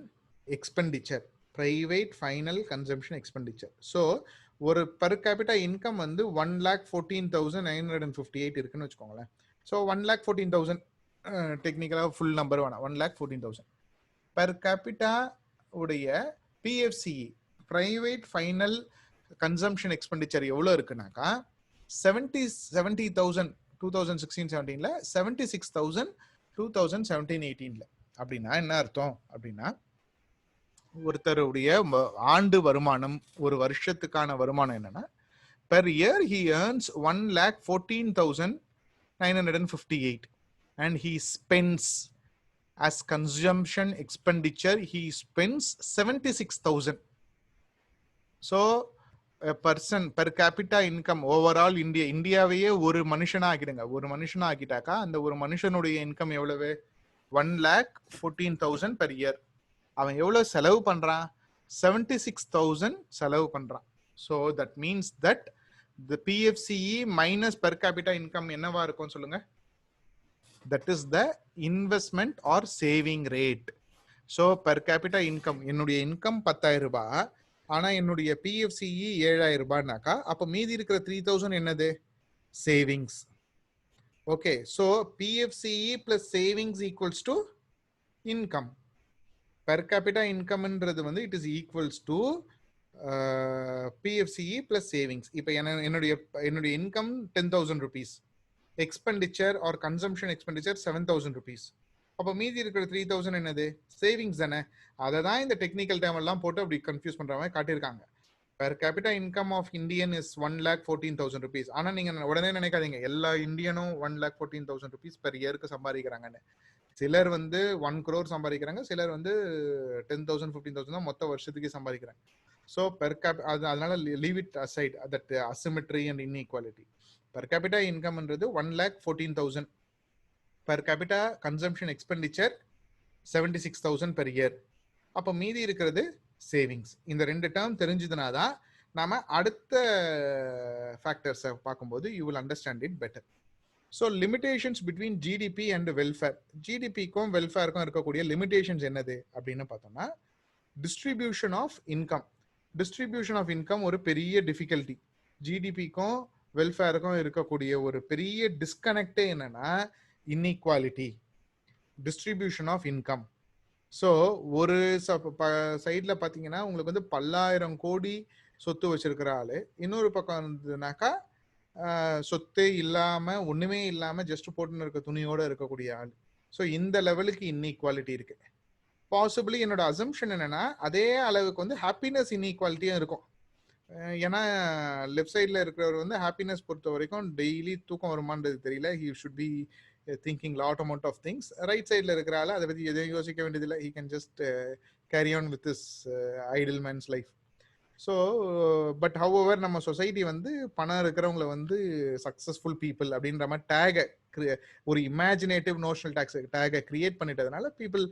expenditure, private final consumption expenditure. So ஒரு பெர் கேபிட்டா இன்கம் வந்து 1,14,958 இருக்குன்னு வச்சுக்கோங்களேன். ஸோ 1,14,000 டெக்னிக்கலாக ஃபுல் நம்பர் வேணாம், 1,14,000 பெர் கேபிட்டா உடைய பிஎஃப்சிஇ பிரைவேட் ஃபைனல் கன்சம்ஷன் எக்ஸ்பெண்டிச்சர் எவ்வளோ இருக்குனாக்கா 70,000 2016-17ல, 76,000 2017-18ல. அப்படின்னா என்ன அர்த்தம் அப்படின்னா, ஒருத்தருடைய ஆண்டு வருமானம், ஒரு வருஷத்துக்கான வருமானம் என்னன்னா, per year he earns 1,14,958 and he spends as consumption expenditure he spends 76,000. so a person per capita income overall இந்தியாவையே ஒரு மனுஷனா ஆக்கிடுங்க, ஒரு மனுஷனா ஆக்கிட்டாக்கா அந்த ஒரு மனுஷனுடைய இன்கம் எவ்வளவு? 1,14,000 per year. அவன் எவ்வளவு செலவு பண்றான்? 76,000 செலவு பண்றான். so that means that the PFCE minus per capita income என்னவா இருக்கும் சொல்லுங்க? that is the investment or saving rate. so per capita income, என்னுடைய இன்கம் 10,000 ரூபாய், ஆனா என்னுடைய PFCE 7,000 ரூபாய்னாக்கா அப்ப மீதி இருக்கிற 3,000 என்னது? Savings. Okay, so PFCE plus savings equals to income. per capita incomeன்றது வந்து it is equals to PFCE plus savings. இப்போ என்னுடைய income 10,000 rupees, expenditure or consumption expenditure 7,000 rupees. அப்போ மீதி இருக்கிற 3,000 என்னது? சேவிங்ஸ் தானே. அதை தான் இந்த டெக்னிக்கல் டேர்ம் எல்லாம் போட்டு அப்படி கன்ஃபியூஸ் பண்ற மாதிரி காட்டியிருக்காங்க. Per capita income of Indian is 1,14,000 rupees. ஆனா நீங்க உடனே நினைக்காதீங்க எல்லா இந்தியனும் 1,14,000 rupees பெர் இயருக்கு சம்பாதிக்கிறாங்கன்னு. சிலர் வந்து 1 crore சம்பாதிக்கிறாங்க, சிலர் வந்து 10,000 15,000 தான் மொத்த வருஷத்துக்கே சம்பாதிக்கிறாங்க. ஸோ பெர் கேப் அதனால leave it aside that asymmetry and inequality. Per capita இன்கம்ன்றது 1,14,000. Per capita consumption expenditure 76,000 per year. அப்போ மீதி இருக்கிறது சேவிங்ஸ். இந்த ரெண்டு டேர்ம் தெரிஞ்சதுனா தான் நாம அடுத்த ஃபேக்டர்ஸை பார்க்கும்போது you will understand it better. So limitations between GDP and welfare. ஜிடிபிக்கும் வெல்ஃபேருக்கும் இருக்கக்கூடிய லிமிடேஷன்ஸ் என்னது அப்படின்னு பார்த்தோம்னா, distribution of income. Distribution of income ஒரு பெரிய டிஃபிகல்ட்டி. ஜிடிபிக்கும் வெல்ஃபேருக்கும் இருக்கக்கூடிய ஒரு பெரிய டிஸ்கனெக்டே என்னன்னா inequality, distribution of income. So ஒரு சைடில் பார்த்தீங்கன்னா உங்களுக்கு வந்து 10,000 கோடி சொத்து வச்சிருக்கிற ஆளு, இன்னொரு பக்கம் இருந்ததுனாக்கா சொத்தே இல்லாம ஒண்ணுமே இல்லாம ஜஸ்ட் போட்டுன்னு இருக்க துணியோட இருக்கக்கூடிய ஆள். ஸோ இந்த லெவலுக்கு இன்இக்வாலிட்டி இருக்கு. பாசிபிளி என்னோட அசம்ஷன் என்னன்னா அதே அளவுக்கு வந்து ஹாப்பினஸ் இன்இக்வாலிட்டியும் இருக்கும். ஏன்னா லெஃப்ட் சைட்ல இருக்கிறவர் வந்து ஹாப்பினஸ் பொறுத்த வரைக்கும் டெய்லி தூக்கம் வருமானது தெரியல. He should be thinking lot amount of things. Right சைட்ல இருக்கிறால அதை பத்தி எதையும் யோசிக்க வேண்டியதில்லை. He can just carry on with this idle man's life. So but however நம்ம சொசைட்டி வந்து பணம் இருக்கிறவங்களை வந்து சக்ஸஸ்ஃபுல் பீப்புள் அப்படின்ற மாதிரி டேகை ஒரு இமேஜினேட்டிவ் நோஷனல் டேகை கிரியேட் பண்ணிட்டதுனால people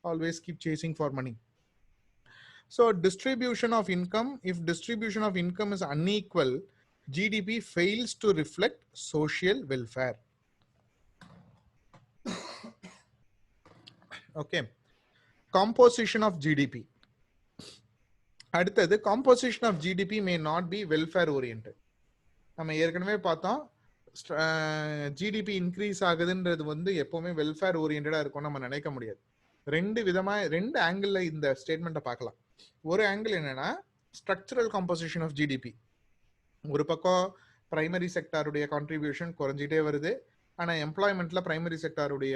always keep chasing for money. So distribution of income, if distribution of income is unequal, GDP fails to reflect social welfare. Okay, composition of GDP. அடுத்தது composition of GDP may not be welfare oriented. நம்ம ஏற்கனவே பார்த்தோம் GDP increase ஆகுதுன்றது வந்து எப்பவுமே welfare ஓரியன்டா இருக்கும் நம்ம நினைக்க முடியாது. ரெண்டு ஆங்கிள் இந்த ஸ்டேட்மெண்ட்டை பார்க்கலாம். ஒரு ஆங்கிள் என்னன்னா ஸ்ட்ரக்சரல் காம்போசிஷன் ஆஃப் ஜிடிபி. ஒரு பக்கம் பிரைமரி செக்டாருடைய கான்ட்ரிபியூஷன் குறைஞ்சிட்டே வருது, ஆனால் எம்ப்ளாய்மெண்ட்ல பிரைமரி செக்டாருடைய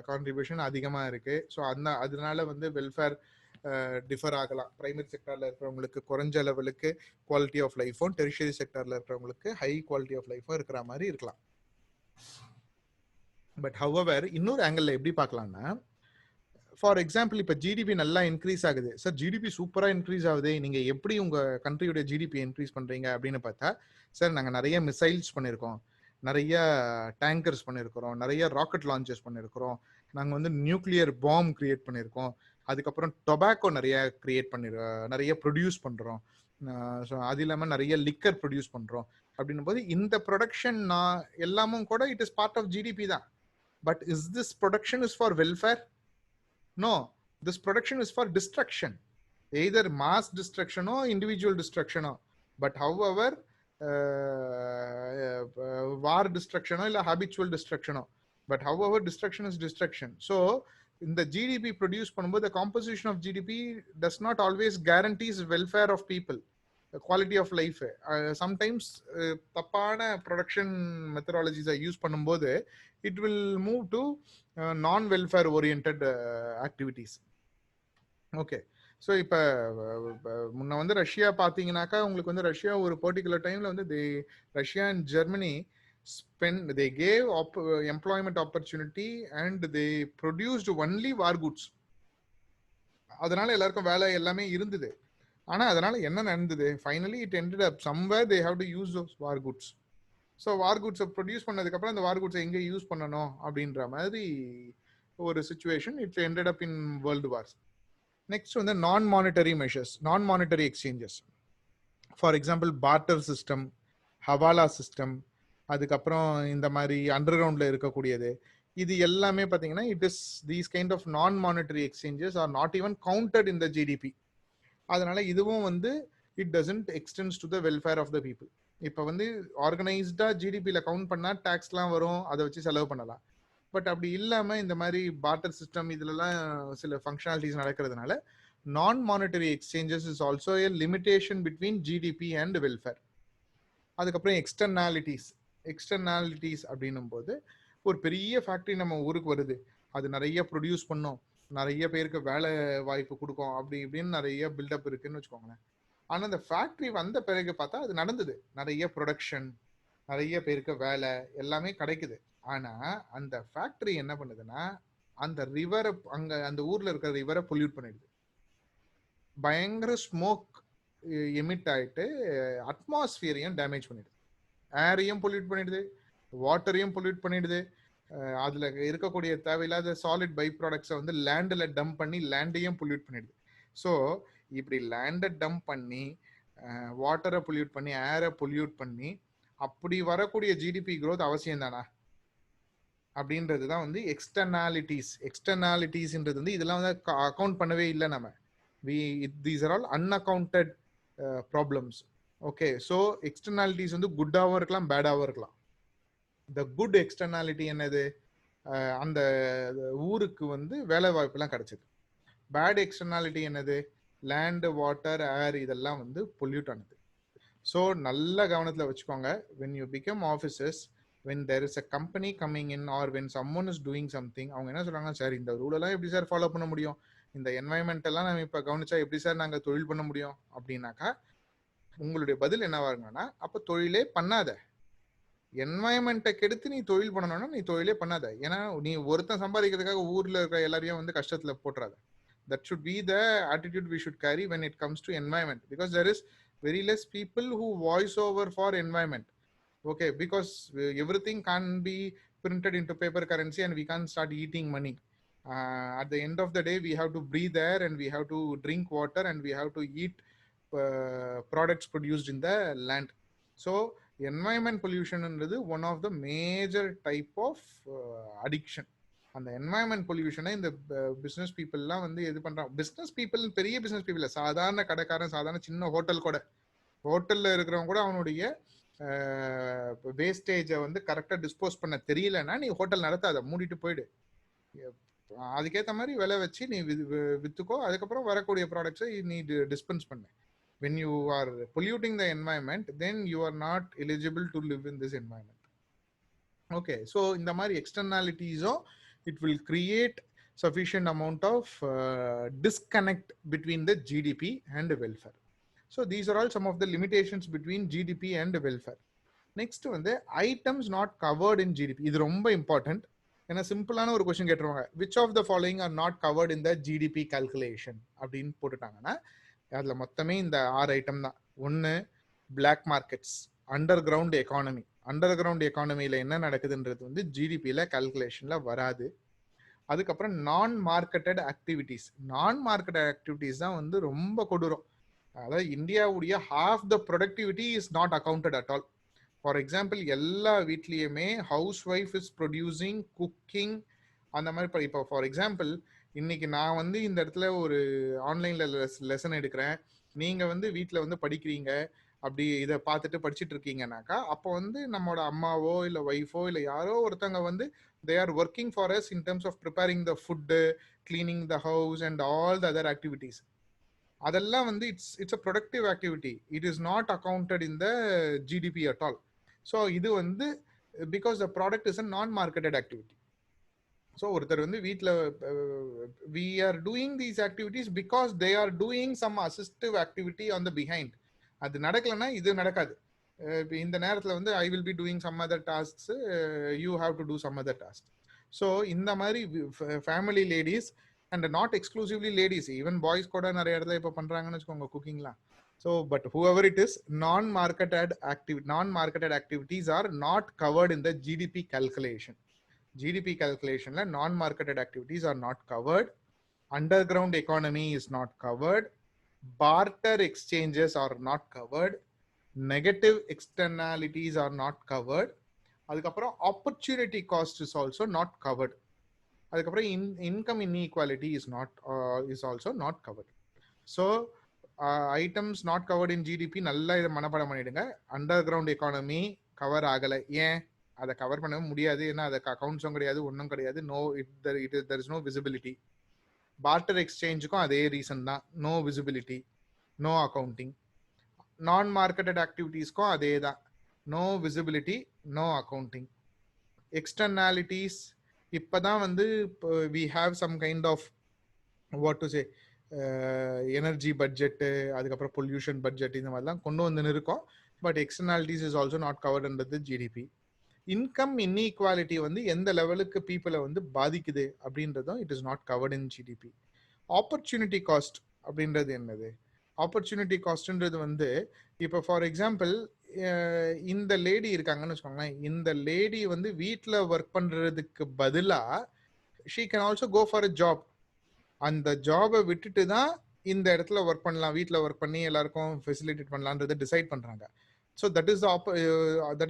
கான்ட்ரிபியூஷன் அதிகமாக இருக்கு. ஸோ அதனால வந்து வெல்ஃபேர் டிஃபர் ஆகலாம். பிரைமரி செக்டார்ல இருக்கிறவங்களுக்கு குறைஞ்ச லெவலுக்கு குவாலிட்டி ஆஃப் லைஃபும், டெரிஷரி செக்டார்ல இருக்கிறவங்களுக்கு ஹை குவாலிட்டி ஆஃப் லைஃபும் இருக்கிற மாதிரி இருக்கலாம். பட் ஹவெவர் இன்னொரு ஆங்கிள் எப்படி பார்க்கலாம்னா, ஃபார் எக்ஸாம்பிள் இப்போ ஜிடிபி நல்லா இன்க்ரீஸ் ஆகுது. சார் ஜிடிபி சூப்பராக இன்க்ரீஸ் ஆகுது, நீங்கள் எப்படி உங்கள் கண்ட்ரியோட ஜிடிபி இன்க்ரீஸ் பண்ணுறீங்க அப்படின்னு பார்த்தா, சார் நாங்கள் நிறைய மிசைல்ஸ் பண்ணியிருக்கோம், நிறைய டேங்கர்ஸ் பண்ணியிருக்கிறோம், நிறைய ராக்கெட் லான்ச்சஸ் பண்ணியிருக்கிறோம், நாங்கள் வந்து நியூக்ளியர் பாம் கிரியேட் பண்ணியிருக்கோம், அதுக்கப்புறம் டொபாக்கோ நிறைய ப்ரொடியூஸ் பண்ணுறோம், ஸோ அது இல்லாமல் நிறைய லிக்கர் ப்ரொடியூஸ் பண்ணுறோம். அப்படின்னும் போது இந்த ப்ரொடக்ஷன் எல்லாமும் கூட it is part of GDP தான். But is this production is for welfare? No, this production is for destruction, either mass destruction or individual destruction. But however, war destruction or habitual destruction. But however, destruction is destruction. So, in the GDP produced, the composition of GDP does not always guarantees welfare of people, quality of life. Sometimes, tapana production methodologies are used பண்ணும்போது it will move to non-welfare oriented activities. Okay, so இப்போ முன்ன வந்து Russia பார்த்தீங்கன்னாக்கா உங்களுக்கு வந்து Russia ஒரு particular டைம்ல வந்து Russia and Germany they gave employment opportunity and they produced only war goods. அதனால எல்லாருக்கும் வேலை எல்லாமே இருந்தது. ஆனா அதனால என்ன நடந்தது? Finally it ended up somewhere they have to use those war goods. So war குட்ஸை ப்ரொடியூஸ் பண்ணதுக்கப்புறம் அந்த வார் குட்ஸை எங்கே யூஸ் பண்ணணும் அப்படின்ற மாதிரி ஒரு situation it ended up in world wars. Next வந்து non monetary measures, non monetary exchanges. For example barter system, ஹவாலா சிஸ்டம், அதுக்கப்புறம் இந்த மாதிரி அண்டர் கிரவுண்டில் இருக்கக்கூடியது, இது எல்லாமே பார்த்தீங்கன்னா it is these kind of non monetary exchanges are not even counted in the GDP. அதனால இதுவும் வந்து it doesn't extends to the welfare of the people. இப்போ வந்து ஆர்கனைஸ்டா ஜிடிபியில் கவுண்ட் பண்ணால் டேக்ஸ்லாம் வரும், அதை வச்சு செலவு பண்ணலாம். பட் அப்படி இல்லாமல் இந்த மாதிரி பார்ட்டர் சிஸ்டம் இதுலலாம் சில ஃபங்க்ஷனாலிட்டிஸ் நடக்கிறதுனால நான் monetary exchanges is also A limitation between GDP and welfare. அதுக்கப்புறம் எக்ஸ்டர்னாலிட்டிஸ் அப்படின்னும் போது ஒரு பெரிய ஃபேக்ட்ரி நம்ம ஊருக்கு வருது, அது நிறைய ப்ரொடியூஸ் பண்ணோம், நிறைய பேருக்கு வேலை வாய்ப்பு கொடுக்கும், அப்படி இப்படின்னு நிறைய பில்டப் இருக்குன்னு வச்சுக்கோங்களேன். ஆனா அந்த ஃபேக்டரி வந்த பிறகு பார்த்தா அது நடந்தது, நிறைய ப்ரொடக்ஷன், நிறைய பேருக்கு வேலை எல்லாமே கிடைக்குது. ஆனா அந்த ஃபேக்டரி என்ன பண்ணுதுன்னா அந்த ரிவரை, அங்க அந்த ஊர்ல இருக்கிற ரிவரை பொல்யூட் பண்ணிடுது. பயங்கர ஸ்மோக் எமிட் ஆயிட்டு அட்மாஸ்பியரையும் டேமேஜ் பண்ணிடுது, ஏரையும் பொல்யூட் பண்ணிடுது, வாட்டரையும் பொல்யூட் பண்ணிடுது. அதுல இருக்கக்கூடிய தேவையில்லாத சாலிட் பை ப்ராடக்ட்ஸை வந்து லேண்டில் டம்ப் பண்ணி லேண்டையும் பொல்யூட் பண்ணிடுது. ஸோ இப்படி லேண்டை டம்ப் பண்ணி வாட்டரை பொல்யூட் பண்ணி ஏரை பொல்யூட் பண்ணி அப்படி வரக்கூடிய ஜிடிபி growth அவசியம் தானா அப்படின்றது தான் வந்து எக்ஸ்டர்னாலிட்டிஸ்ன்றது வந்து இதெல்லாம் வந்து அக்கௌண்ட் பண்ணவே இல்லை நம்ம. These are all unaccounted problems. Okay, so externalities வந்து குட்டாகவும் இருக்கலாம், பேடாகவும் இருக்கலாம். த குட் எக்ஸ்டர்னாலிட்டி என்னது, அந்த ஊருக்கு வந்து வேலை வாய்ப்புலாம் கிடைச்சது. பேட் எக்ஸ்டர்னாலிட்டி என்னது, லேண்டு, வாட்டர், ஏர் இதெல்லாம் வந்து பொல்யூட் ஆனது. ஸோ நல்ல கவனத்தில் வச்சுக்கோங்க. when you become officers, when there is a company coming in or when someone is doing something, அவங்க என்ன சொல்றாங்க, சார் இந்த ரூலெல்லாம் எப்படி சார் ஃபாலோ பண்ண முடியும், இந்த என்வாயன்மெண்ட் எல்லாம் நம்ம இப்போ கவனிச்சா எப்படி சார் நாங்கள் தொழில் பண்ண முடியும் அப்படின்னாக்கா உங்களுடைய பதில் என்னவா இருக்குன்னா, அப்போ தொழிலே பண்ணாத. என்வாயன்மெண்ட்டை கெடுத்து நீ தொழில் பண்ணணும்னா நீ தொழிலே பண்ணாத. ஏன்னா நீ ஒருத்தன் சம்பாதிக்கிறதுக்காக ஊர்ல இருக்கிற எல்லாரையும் வந்து கஷ்டத்துல போட்டுறாத. That should be the attitude we should carry when it comes to environment, because there is very less people who voice over for environment. Okay, because everything can't be printed into paper currency and we can't start eating money. At the end of the day, we have to breathe air and we have to drink water and we have to eat products produced in the land. So environment pollution is one of the major type of addiction. அந்த environment பொல்யூஷனை இந்த business பீப்புளெலாம் வந்து இது பண்ணுறாங்க. Business people பெரிய business people, சாதாரண கடைக்காரன், சாதாரண சின்ன ஹோட்டல் கூட, ஹோட்டலில் இருக்கிறவங்க கூட அவனுடைய வேஸ்டேஜை வந்து கரெக்டாக டிஸ்போஸ் பண்ண தெரியலன்னா நீ ஹோட்டல் நடத்தாத, மூடிட்டு போயிடு. அதுக்கேற்ற மாதிரி விலை வச்சு நீ விற்றுக்கோ, அதுக்கப்புறம் வரக்கூடிய ப்ராடக்ட்ஸை நீ டிஸ்பென்ஸ் பண்ண. when you are polluting the environment, then you are not eligible to live in this environment. Okay, so இந்த மாதிரி externalities-ஓ it will create sufficient amount of disconnect between the GDP and welfare. So these are all some of the limitations between GDP and welfare. Next வந்து items not covered in GDP. இது ரொம்ப important. ஏன்னா சிம்பிளான ஒரு question கேட்டுருவாங்க, which of the following are not covered in the GDP calculation அப்படின்னு போட்டுட்டாங்கன்னா அதுல மொத்தமே இந்த 6 ஐட்டம் தான். ஒன்று black markets, underground economy. Underground எக்கானமியில் என்ன நடக்குதுன்றது வந்து ஜிடிபியில் கால்குலேஷனில் வராது. அதுக்கப்புறம் non marketed activities. Non marketed activities தான் வந்து ரொம்ப கொடூரம். அதாவது இந்தியாவுடைய half the productivity is not accounted at all. For example எல்லா வீட்லேயுமே house wife is producing, cooking, அந்த மாதிரி. இப்போ ஃபார் எக்ஸாம்பிள் இன்னைக்கு நான் வந்து இந்த இடத்துல ஒரு ஆன்லைனில் லெசன் எடுக்கிறேன், நீங்கள் வந்து வீட்டில் வந்து படிக்கிறீங்க, அப்படி இதை பார்த்துட்டு படிச்சுட்டு இருக்கீங்கன்னாக்கா அப்போ வந்து நம்மளோட அம்மாவோ இல்லை ஒய்ஃபோ இல்லை யாரோ ஒருத்தவங்க வந்து they are working for us in terms of preparing the food, cleaning the house and all the other activities. அதெல்லாம் வந்து it's a productive activity. It is not accounted in the GDP at all. So இது வந்து because the product is a non-marketed activity. So ஒருத்தர் வந்து வீட்டில் we are doing these activities because they are doing some assistive activity on the behind. அது நடக்கலைன்னா இது நடக்காது. இந்த நேரத்தில் வந்து I will be doing some other tasks, you have to do some other task. So இந்த மாதிரி family ladies and not exclusively ladies, even boys கூட நிறைய இடத்துல இப்போ பண்ணுறாங்கன்னு வச்சுக்கோங்க குக்கிங்லாம். So but whoever it is, non-marketed activities are not covered in the GDP calculation. GDP calculation la non-marketed activities are not covered. Underground economy is not covered. Barter exchanges are not covered. Negative externalities are not covered. அதுக்கப்புறம் opportunity cost is also not covered. அதுக்கப்புறம் income inequality is also not covered. So items not covered in GDP நல்லா இதை மனப்பாடம் பண்ணிடுங்க. Underground economy cover ஆகலை. ஏன் அதை cover பண்ண முடியாது? ஏன்னா அதுக்கு அக்கௌண்ட்ஸும் கிடையாது, ஒன்றும் கிடையாது. there is no visibility. Barter எக்ஸ்சேஞ்சுக்கும் அதே ரீசன் தான், no visibility, no accounting. Non marketed ஆக்டிவிட்டீஸ்க்கும் அதே தான், no visibility, no accounting. Externalities இப்போ தான் வந்து we have some kind of what to say energy budget, அதுக்கப்புறம் பொல்யூஷன் பட்ஜெட், இந்த மாதிரிலாம் கொண்டு வந்து இருக்கோம். But externalities is also not covered under the GDP. Income inequality வந்து எந்த லெவலுக்கு பீப்புளை வந்து பாதிக்குது அப்படின்றதும் it is not covered in GDP. Opportunity cost அப்படின்றது என்னது? ஆப்பர்ச்சுனிட்டி காஸ்ட்ன்றது வந்து இப்போ ஃபார் எக்ஸாம்பிள் இந்த லேடி இருக்காங்கன்னு வச்சுக்கோங்களேன், இந்த லேடி வந்து வீட்டில் ஒர்க் பண்றதுக்கு பதிலா she can also go for a job. அந்த ஜாபை விட்டுட்டு தான் இந்த இடத்துல ஒர்க் பண்ணலாம், வீட்டில் ஒர்க் பண்ணி எல்லாருக்கும் ஃபெசிலிட்டேட் பண்ணலான்றதை டிசைட் பண்றாங்க. So that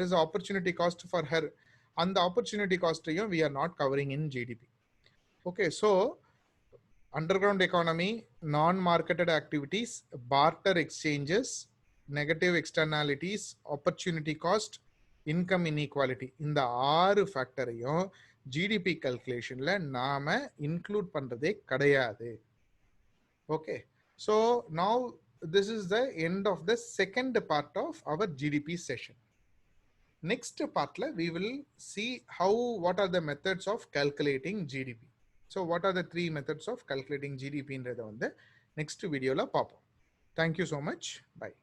is opportunity cost for her. அந்த ஆப்பர்ச்சுனிட்டி காஸ்ட்டையும் we are not covering in GDP. Okay, so underground economy, non-marketed activities, barter exchanges, negative externalities, opportunity cost, income inequality, இந்த 6 ஃபேக்டரையும் GDP கல்குலேஷன்ல நாம include பண்றதே கிடையாது. Okay, so now this is the end of the second part of our GDP session. Next partல we will see what are the methods of calculating GDP. So what are the 3 methods of calculating GDP ன்றதை வந்து next videoல பார்ப்போம். Thank you so much. Bye.